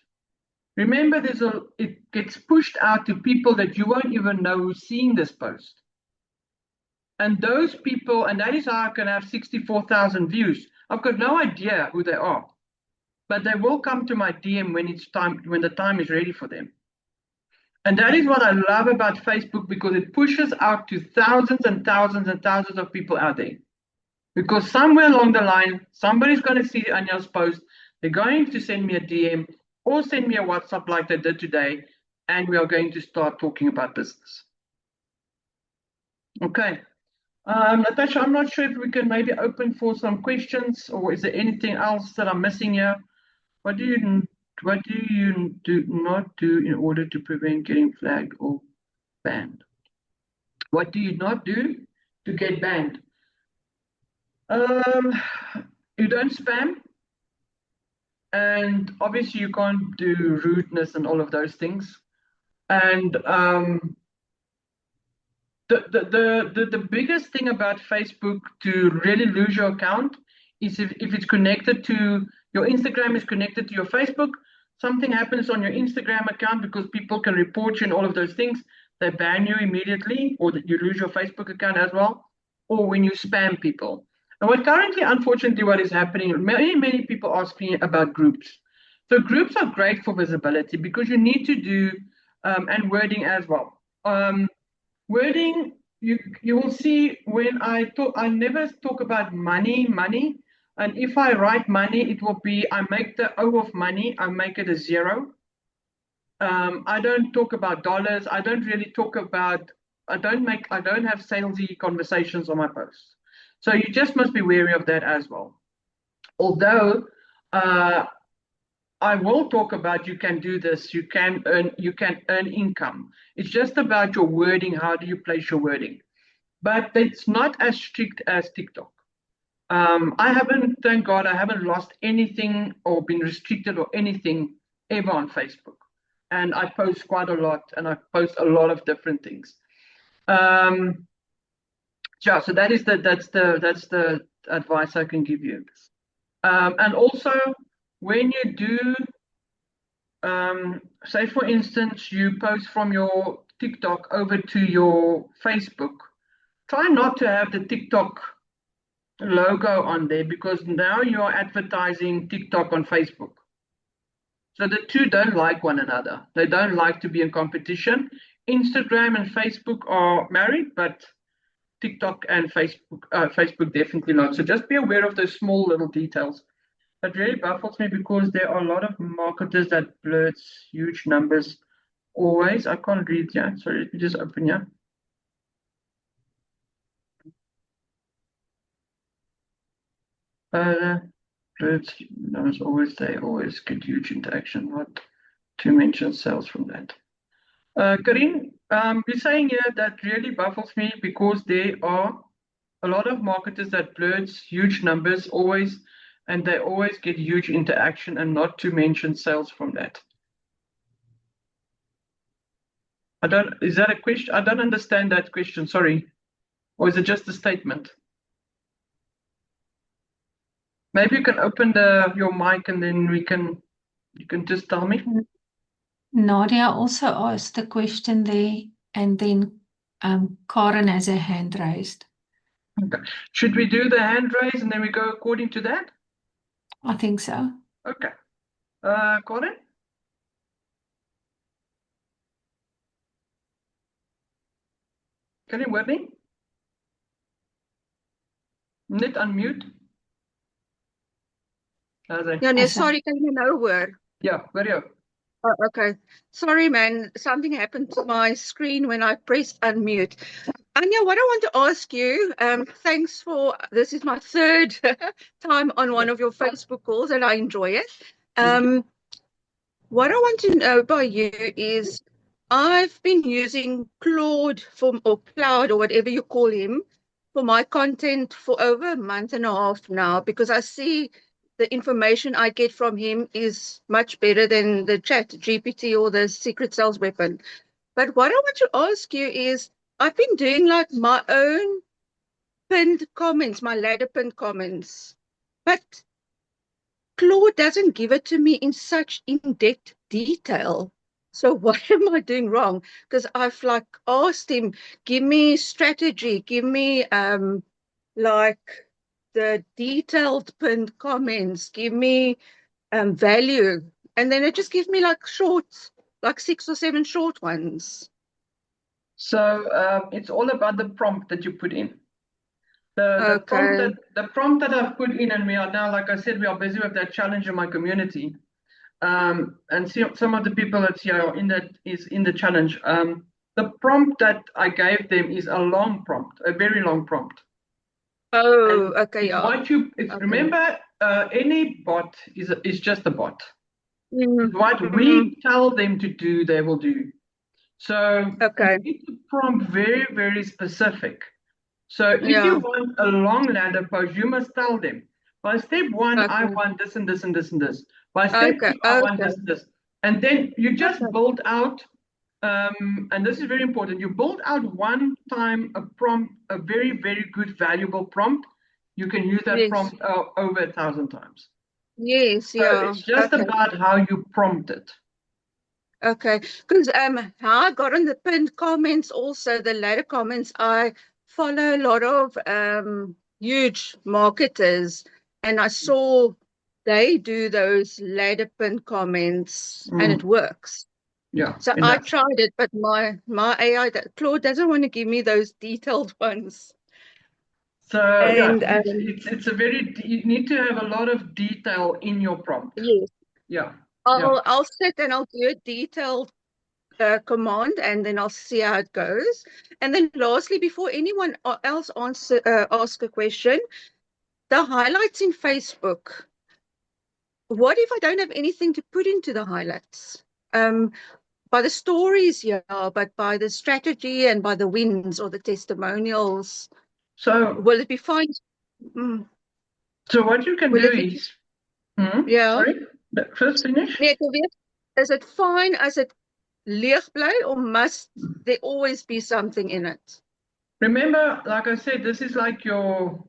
remember it gets pushed out to people that you won't even know who's seeing this post. And those people, and that is how I can have 64,000 views. I've got no idea who they are, but they will come to my DM when it's time, when the time is ready for them. And that is what I love about Facebook, because it pushes out to thousands and thousands and thousands of people out there. Because somewhere along the line, somebody's going to see Anya's post, they're going to send me a DM or send me a WhatsApp like they did today, and we are going to start talking about business. Okay. Natasha, I'm not sure if we can maybe open for some questions, or is there anything else that I'm missing here? What do you do not do in order to prevent getting flagged or banned? What do you not do to get banned? You don't spam, and obviously you can't do rudeness and all of those things. And the biggest thing about Facebook to really lose your account is if it's connected to your Instagram, is connected to your Facebook, something happens on your Instagram account because people can report you and all of those things, they ban you immediately, or that you lose your Facebook account as well, or when you spam people. And what currently, unfortunately, what is happening, many people ask me about groups. So groups are great for visibility because you need to do, and wording as well. Wording, you will see when I talk, I never talk about money. And if I write money, it will be, I make the O of money, I make it a 0. I don't talk about dollars. I don't really talk about, I don't have salesy conversations on my posts. So you just must be wary of that as well. Although, I will talk about you can do this, you can earn income. It's just about your wording. How do you place your wording? But it's not as strict as TikTok. I haven't, thank God, I haven't lost anything or been restricted or anything ever on Facebook. And I post quite a lot, and I post a lot of different things. Yeah, so that's the advice I can give you. And also, when you do, say for instance, you post from your TikTok over to your Facebook, try not to have the TikTok logo on there because now you're advertising TikTok on Facebook. So the two don't like one another. They don't like to be in competition. Instagram and Facebook are married, but TikTok and Facebook definitely not. So just be aware of those small little details. It really baffles me because there are a lot of marketers that blurts huge numbers always. I can't read here. Sorry, let me just open here. Blurts numbers always, they always get huge interaction, not to mention sales from that. Karin, you're saying here that really baffles me because there are a lot of marketers that blurts huge numbers always, and they always get huge interaction, and not to mention sales from that. Is that a question? I don't understand that question, sorry. Or is it just a statement? Maybe you can open your mic and then you can just tell me. Nadia also asked the question there, and then Karen has her hand raised. Okay. Should we do the hand raise and then we go according to that? I think so. Okay. Karen? Kan jy hoor nie? Net unmute. Ja, nee, sorry, kan jy nou hoor? Ja, hoor jou. Oh, okay. Sorry, man. Something happened to my screen when I pressed unmute. Anya, what I want to ask you, thanks for, this is my third time on one of your Facebook calls and I enjoy it. What I want to know by you is I've been using Claude or Cloud or whatever you call him for my content for over a month and a half now because I see the information I get from him is much better than the chat GPT or the secret sales weapon. But what I want to ask you is, I've been doing like my own pinned comments, my ladder pinned comments, but Claude doesn't give it to me in such in-depth detail. So what am I doing wrong? Because I've like asked him, give me strategy, give me like the detailed pinned comments, give me value. And then it just gives me like short, like 6 or 7 short ones. So it's all about the prompt that you put in. The prompt that I've put in, and we are now, like I said, we are busy with that challenge in my community. And some of the people that's here are in the challenge. The prompt that I gave them is a long prompt, a very long prompt. Oh, okay. Remember, any bot is just a bot. What we tell them to do, they will do. So you need to prompt very, very specific. So if you want a long ladder post, you must tell them, by step 1, I want this and this and this and this. By step 2, I want this and this. And then you just build out, and this is very important, you build out one time a prompt, a very, very good, valuable prompt. You can use that prompt over 1,000 times. Yes, so it's just about how you prompt it. Okay, because how I got on the pinned comments, also the ladder comments, I follow a lot of huge marketers, and I saw they do those ladder pinned comments, and it works. Yeah. So I tried it, but my AI, Claude doesn't want to give me those detailed ones. So it's a very, you need to have a lot of detail in your prompt. Yes. Yeah. I'll sit and I'll do a detailed command, and then I'll see how it goes. And then lastly, before anyone else ask a question, the highlights in Facebook. What if I don't have anything to put into the highlights? By the stories, but by the strategy and by the wins or the testimonials. So will it be fine? So what you can do is, sorry, first finish. Is it fine as it leeg bly, or must there always be something in it? Remember, like I said, it's your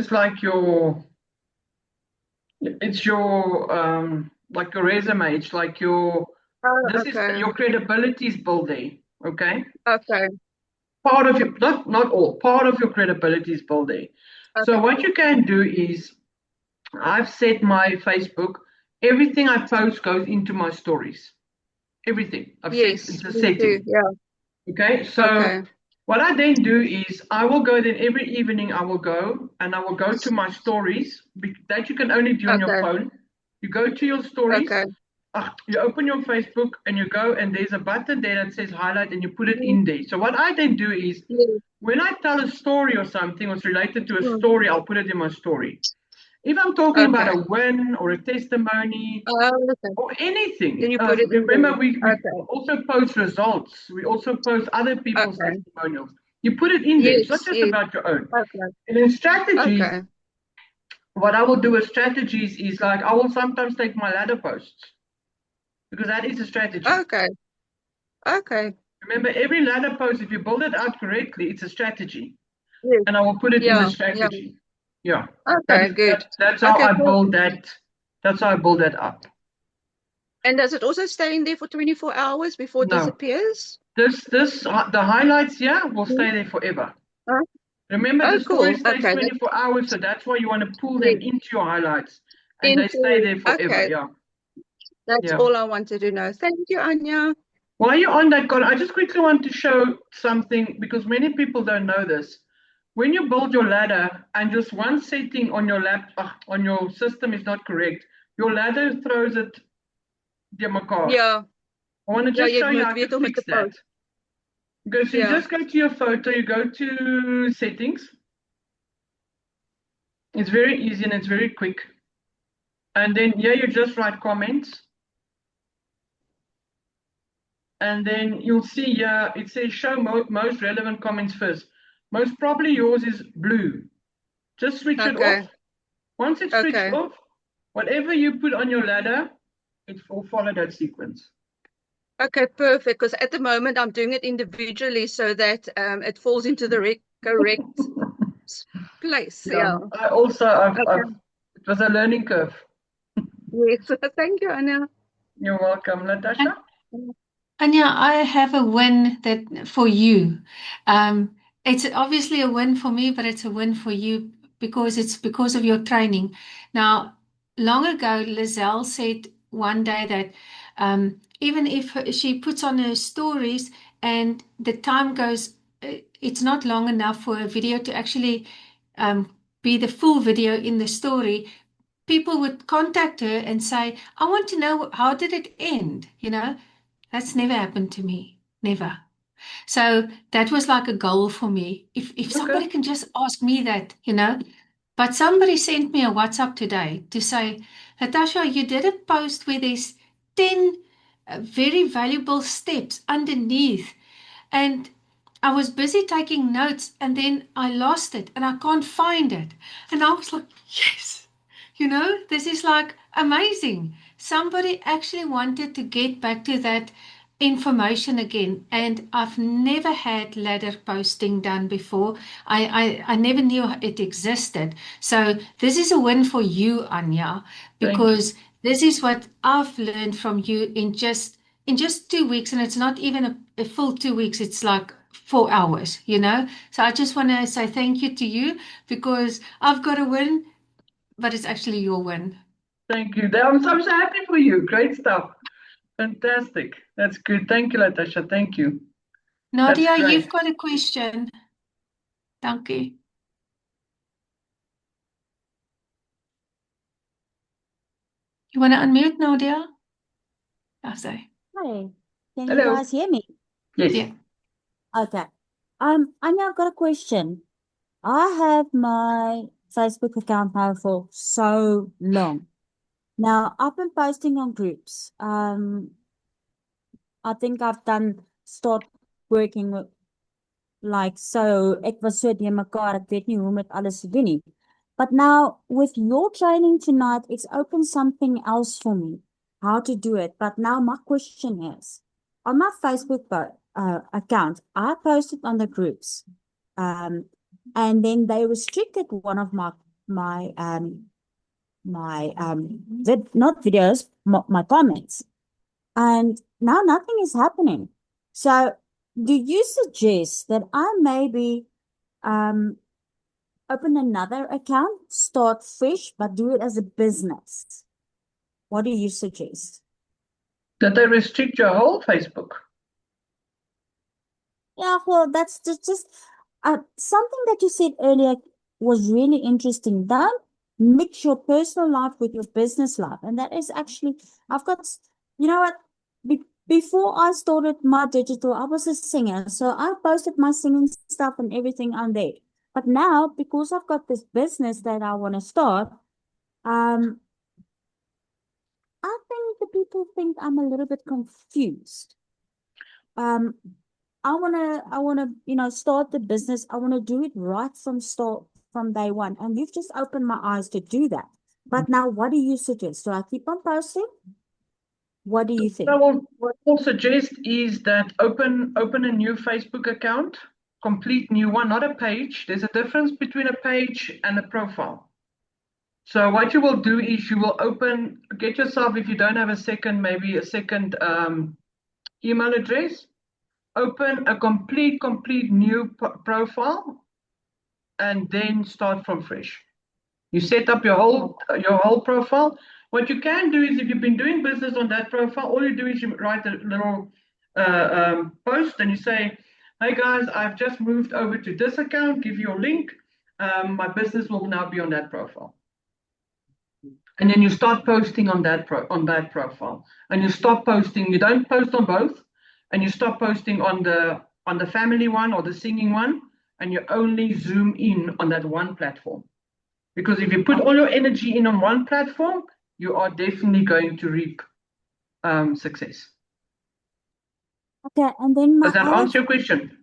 like your resume. It's like your, is your credibility is built there. Okay. Okay. part of your, not all, part of your credibility is built there. So Okay. what you can do is, I've set my Facebook, everything I post goes into my stories. Everything. I've set, Yes, it's a me too. setting. Yeah. Okay, so Okay. what I then do is I will go then every evening, I will go and I will go to my stories that you can only do on your Okay. phone. You go to your stories, Okay. you open your Facebook and you go, and there's a button there that says highlight, and you put it Mhm. in there. So what I then do is, Yes. when I tell a story or something or it's related to a Mm. story, I'll put it in my story. If I'm talking about Okay. a win or a testimony Okay. or anything, Then you put it in remember there. we Okay. also post results. We also post other people's Okay. testimonials. You put it in there. It's not Yes. just Yes. about your own. Okay. And in strategies, Okay. what I will do with strategies is, like, I will sometimes take my ladder posts, because that is a strategy. Okay. Okay. Remember, every ladder post, if you build it out correctly, it's a strategy. Yes. And I will put it in the Yeah. Yeah. strategy. Yeah. Okay. Good. That's how Okay. I Cool. build that. That's how I build that up. And does it also stay in there for 24 hours before it No. disappears? The highlights here will Mhm. stay there forever. Huh? Remember, Oh, the story cool. stays Okay. 24 hours, so that's why you want to pull them Yes. into your highlights, and they stay Into. there forever. Okay. Yeah. That's Yeah. all I wanted to know. Thank you, Anya. While you're on that, Con, I just quickly want to show something, because many people don't know this. When you build your ladder and just one setting on your on your system is not correct, your ladder throws it de mekaar. Ja. I want to Ja, just jy show you moet how weet to om dit fix te post. that. Because you Yeah. just go to your photo, you go to settings. It's very easy and it's very quick. And then here you just write comments. And then you'll see here, it says show most relevant comments first. Most probably yours is blue. Just switch it Okay. off. Once it's switched Okay. off, whatever you put on your ladder, it will follow that sequence. Okay, perfect. Because at the moment I'm doing it individually so that it falls into the correct place. Yeah. I also, Okay. it was a learning curve. Yes. Thank you, Anya. You're welcome, Natasha. Anya, I have a win that for you. It's obviously a win for me, but it's a win for you because it's because of your training. Now, long ago, Lizelle said one day that even if she puts on her stories and the time goes, it's not long enough for a video to actually be the full video in the story. People would contact her and say, I want to know, how did it end? That's never happened to me. Never. So that was like a goal for me. If somebody can just ask me that. But somebody sent me a WhatsApp today to say, Natasha, you did a post where there's 10 very valuable steps underneath. And I was busy taking notes and then I lost it and I can't find it. And I was like, yes, this is like amazing. Somebody actually wanted to get back to that information again. And I've never had ladder posting done before. I never knew it existed. So this is a win for you, Anya, because this is what I've learned from you in just 2 weeks, and it's not even a full 2 weeks, it's like 4 hours. So I just want to say thank you to you because I've got a win, but it's actually your win. Thank you. I'm so happy for you. Great stuff. Fantastic. That's good. Thank you, Natasha. Thank you. Nadia, you've got a question. Dankie. You want to unmute, Nadia? I'll say. Hi, can Hello. you guys hear me? Yes. Yeah. Okay. Anya, I've got a question. I have my Facebook account now for so long. Now, I've been posting on groups. I think I've start working with, like, so ek was so die mekaar, ek weet nie hoe om dit alles te doen nie. But now, with your training tonight, it's opened something else for me, how to do it. But now my question is, on my Facebook account, I posted on the groups, and then they restricted one of my not videos, my comments, and now nothing is happening. So do you suggest that I maybe open another account, start fresh, but do it as a business? What do you suggest? That they restrict your whole Facebook. Yeah, well, that's just something that you said earlier was really interesting. Don't mix your personal life with your business life. And that is actually, I've got, you know what, before I started my digital, I was a singer. So I posted my singing stuff and everything on there. But now, because I've got this business that I want to start, I think the people think I'm a little bit confused. I wanna, start the business. I wanna do it right from day one. And you've just opened my eyes to do that. But now, what do you suggest? Do I keep on posting? What do you think? What I will suggest is that open a new Facebook account, complete new one, not a page. There's a difference between a page and a profile. So what you will do is you will get yourself, if you don't have maybe a second email address, open a complete new profile, and then start from fresh. You set up your whole profile. What you can do is, if you've been doing business on that profile, all you do is you write a little post and you say, "Hey guys, I've just moved over to this account. Give you a link. My business will now be on that profile." And then you start posting on that profile, and you stop posting. You don't post on both, and you stop posting on the family one or the singing one, and you only zoom in on that one platform. Because if you put all your energy in on one platform, you are definitely going to reap success. Okay, and then Does that answer your question?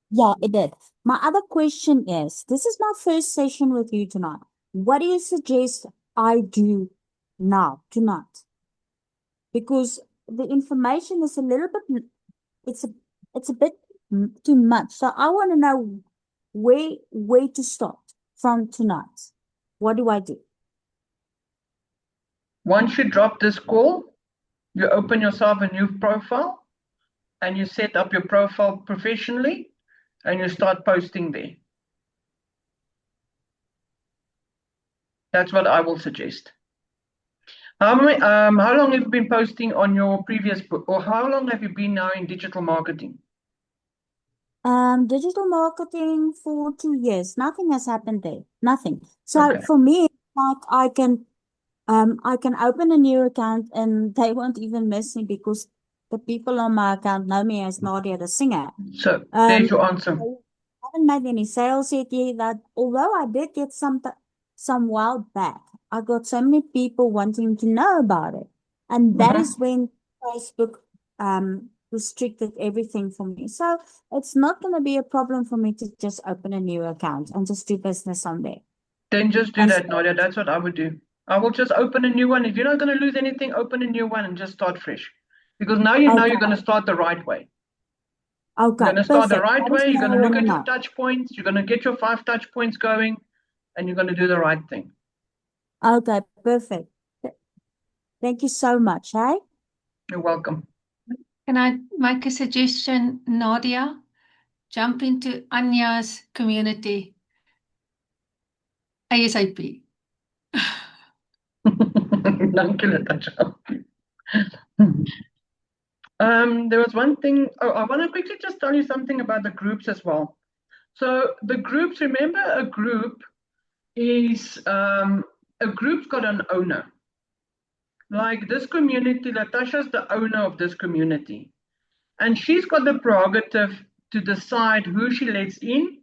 Yeah, it did. My other question is, this is my first session with you tonight. What do you suggest I do now, tonight? Because the information is a little bit, it's a bit too much. So I want to know where to start from tonight. What do I do? Once you drop this call, you open yourself a new profile, and you set up your profile professionally, and you start posting there. That's what I will suggest. How long have you been posting on your previous book, or how long have you been now in digital marketing? Digital marketing for 2 years. Nothing has happened there. Nothing. So Okay. for me, like I can open a new account and they won't even miss me because the people on my account know me as Nadia the singer. So there's your answer. I haven't made any sales yet. That although I did get some while back, I got so many people wanting to know about it, and that is when Facebook restricted everything for me. So it's not going to be a problem for me to just open a new account and just do business on there. Then just do that, Nadia. That's what I would do. I will just open a new one. If you're not going to lose anything, open a new one and just start fresh. Because now you know you're going to start the right way. Okay, You're going to start the perfect. right That is way. You're what going I to look wanna at your know. touch points. You're going to get your 5 touch points going, and you're going to do the right thing. Okay, perfect. Thank you so much, hey? You're welcome. Can I make a suggestion, Nadia? Jump into Anya's community ASAP. Dank je, Natasha. There was one thing. Oh, I want to quickly just tell you something about the groups as well. So the groups, remember, a group is a group's got an owner. Like this community, Natasha's the owner of this community, and she's got the prerogative to decide who she lets in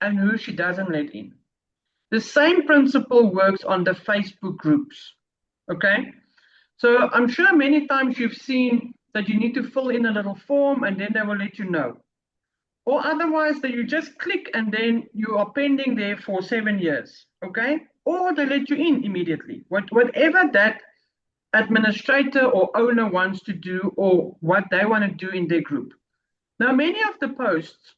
and who she doesn't let in. The same principle works on the Facebook groups. Okay, so I'm sure many times you've seen that you need to fill in a little form and then they will let you know. Or otherwise that you just click and then you are pending there for 7 years, okay? Or they let you in immediately. Whatever that administrator or owner wants to do or what they want to do in their group. Now, many of the posts,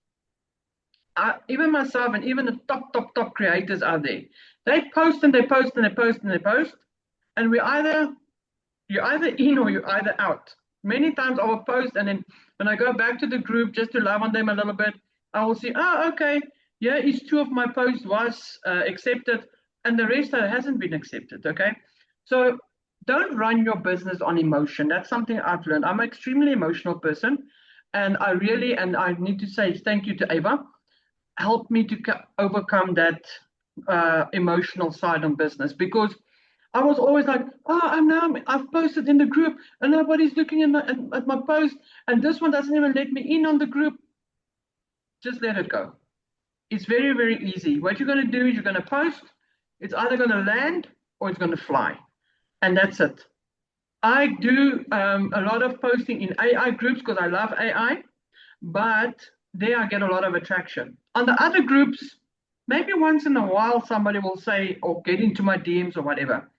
even myself and even the top creators are there. They post and they post and they post and they post, and you're either in or you're either out. Many times I will post and then When I go back to the group just to love on them a little bit, I will see, oh, okay, here is 2 of my posts was accepted, and the rest hasn't been accepted, okay? So don't run your business on emotion. That's something I've learned. I'm an extremely emotional person, and I need to say thank you to Ava, helped me to overcome that emotional side on business, because I was always like, oh, I've posted in the group and nobody's looking at my post, and this one doesn't even let me in on the group. Just let it go. It's very, very easy. What you're going to do is you're going to post. It's either going to land or it's going to fly. And that's it. I do a lot of posting in AI groups because I love AI, but there I get a lot of attraction. On the other groups, maybe once in a while somebody will say or get into my DMs or whatever.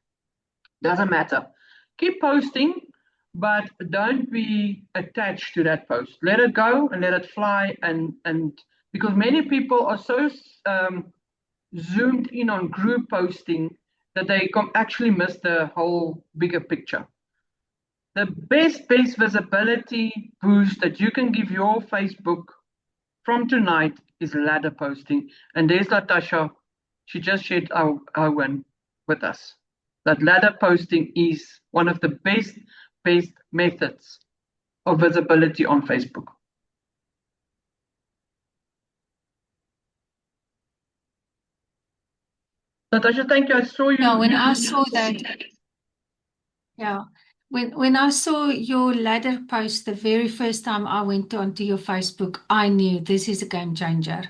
Doesn't matter. Keep posting, but don't be attached to that post. Let it go and let it fly. And because many people are so zoomed in on group posting that they actually miss the whole bigger picture. The best visibility boost that you can give your Facebook from tonight is ladder posting. And there's Latasha. She just shared our win with us. That ladder posting is one of the best methods of visibility on Facebook. Natasha, thank you. I saw you. Yeah, when I saw that, yeah, when I saw your ladder post the very first time I went onto your Facebook, I knew this is a game changer,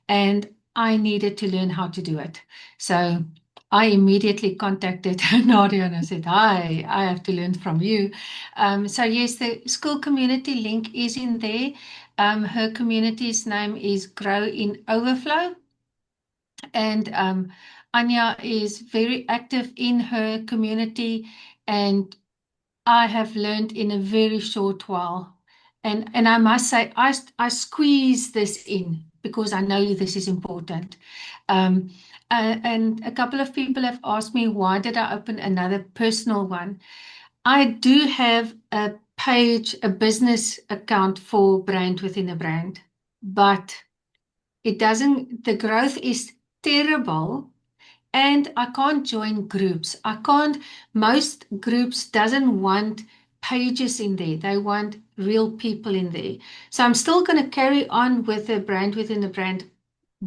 and I needed to learn how to do it. So I immediately contacted Nadia and I said, hi, I have to learn from you. So yes, the school community link is in there. Her community's name is Grow in Overflow. And Anya is very active in her community, and I have learned in a very short while. And I must say, I squeeze this in because I know this is important. And a couple of people have asked me, why did I open another personal one? I do have a page, a business account for Brand Within a Brand, but the growth is terrible, and I can't join groups. Most groups doesn't want pages in there. They want real people in there. So I'm still going to carry on with the Brand Within a Brand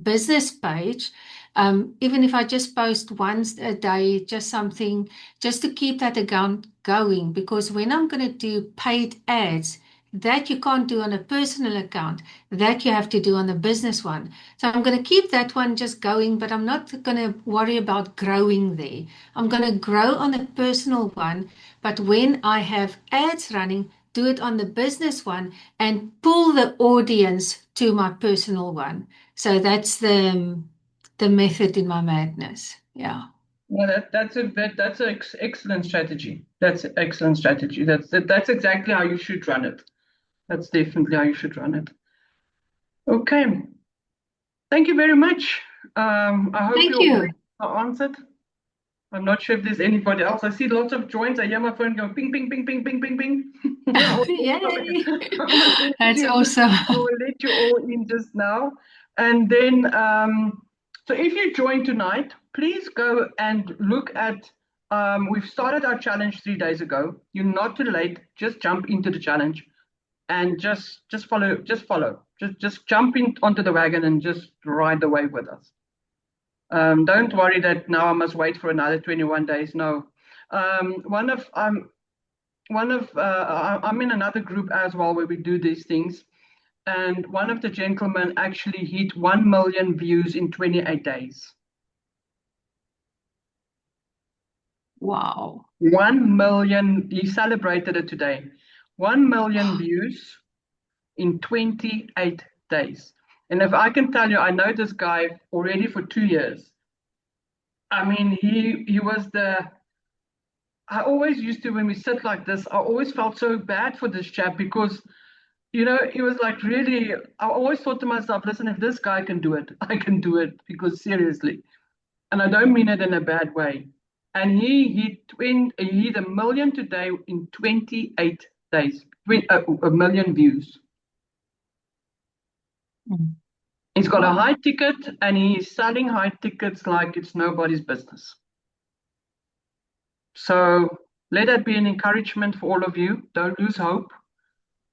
business page, even if I just post once a day, just something, just to keep that account going, because when I'm going to do paid ads, that you can't do on a personal account, that you have to do on a business one. So I'm going to keep that one just going, but I'm not going to worry about growing there. I'm going to grow on a personal one, but when I have ads running, do it on the business one and pull the audience to my personal one. So that's the method in my madness. Yeah. Well, that's an excellent strategy. That's an excellent strategy. That's exactly how you should run it. That's definitely how you should run it. Okay. Thank you very much. I hope Thank your you. questions are answered. I'm not sure if there's anybody else. I see lots of joins. I hear my phone going ping, ping, ping, ping, ping, ping, ping. Yay. That's awesome. I will let you all in just now. And then, so if you joined tonight, please go and look at, we've started our challenge 3 days ago. You're not too late. Just jump into the challenge and just follow. Just jump onto the wagon and just ride the wave with us. Don't worry that now I must wait for another 21 days. No. I'm in another group as well where we do these things. And one of the gentlemen actually hit 1 million views in 28 days. Wow. 1 million, he celebrated it today. 1 million views in 28 days. And if I can tell you, I know this guy already for 2 years. I mean, he was I always used to, when we sit like this, I always felt so bad for this chap because, you know, he was like really, I always thought to myself, listen, if this guy can do it, I can do it, because seriously. And I don't mean it in a bad way. And he hit 1 million today in 28 days, 1 million views Mm. He's got a Wow. high ticket and he's selling high tickets like it's nobody's business. So let that be an encouragement for all of you. Don't lose hope.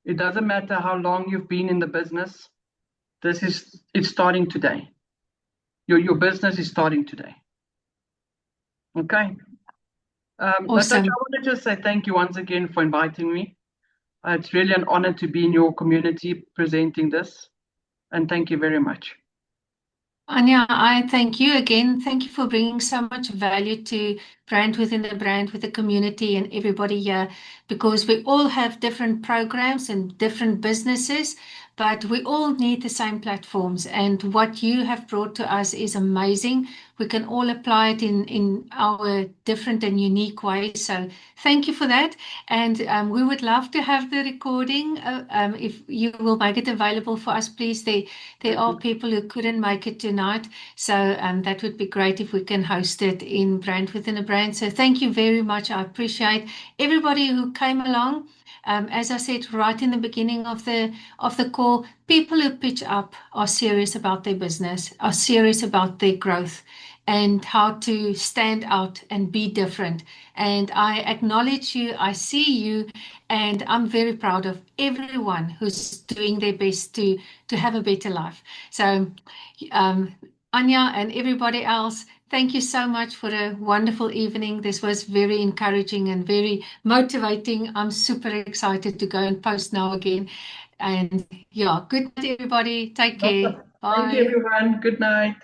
It doesn't matter how long you've been in the business. It's starting today. Your business is starting today. Okay. Natasha, Awesome. I want to just say thank you once again for inviting me. It's really an honor to be in your community presenting this. And thank you very much. Anya, I thank you again. Thank you for bringing so much value to Brand Within a Brand, with the community and everybody here, because we all have different programs and different businesses, but we all need the same platforms. And what you have brought to us is amazing. We can all apply it in our different and unique ways. So thank you for that. And we would love to have the recording. If you will make it available for us, please. There are people who couldn't make it tonight, so that would be great if we can host it in Brand Within a Brand. So thank you very much. I appreciate everybody who came along. As I said right in the beginning of the call, people who pitch up are serious about their business, are serious about their growth, and how to stand out and be different. And I acknowledge you, I see you, and I'm very proud of everyone who's doing their best to have a better life. So, Anya and everybody else, thank you so much for a wonderful evening. This was very encouraging and very motivating. I'm super excited to go and post now again. And yeah, good night, everybody. Take care. Thank you, Bye. everyone. Good night.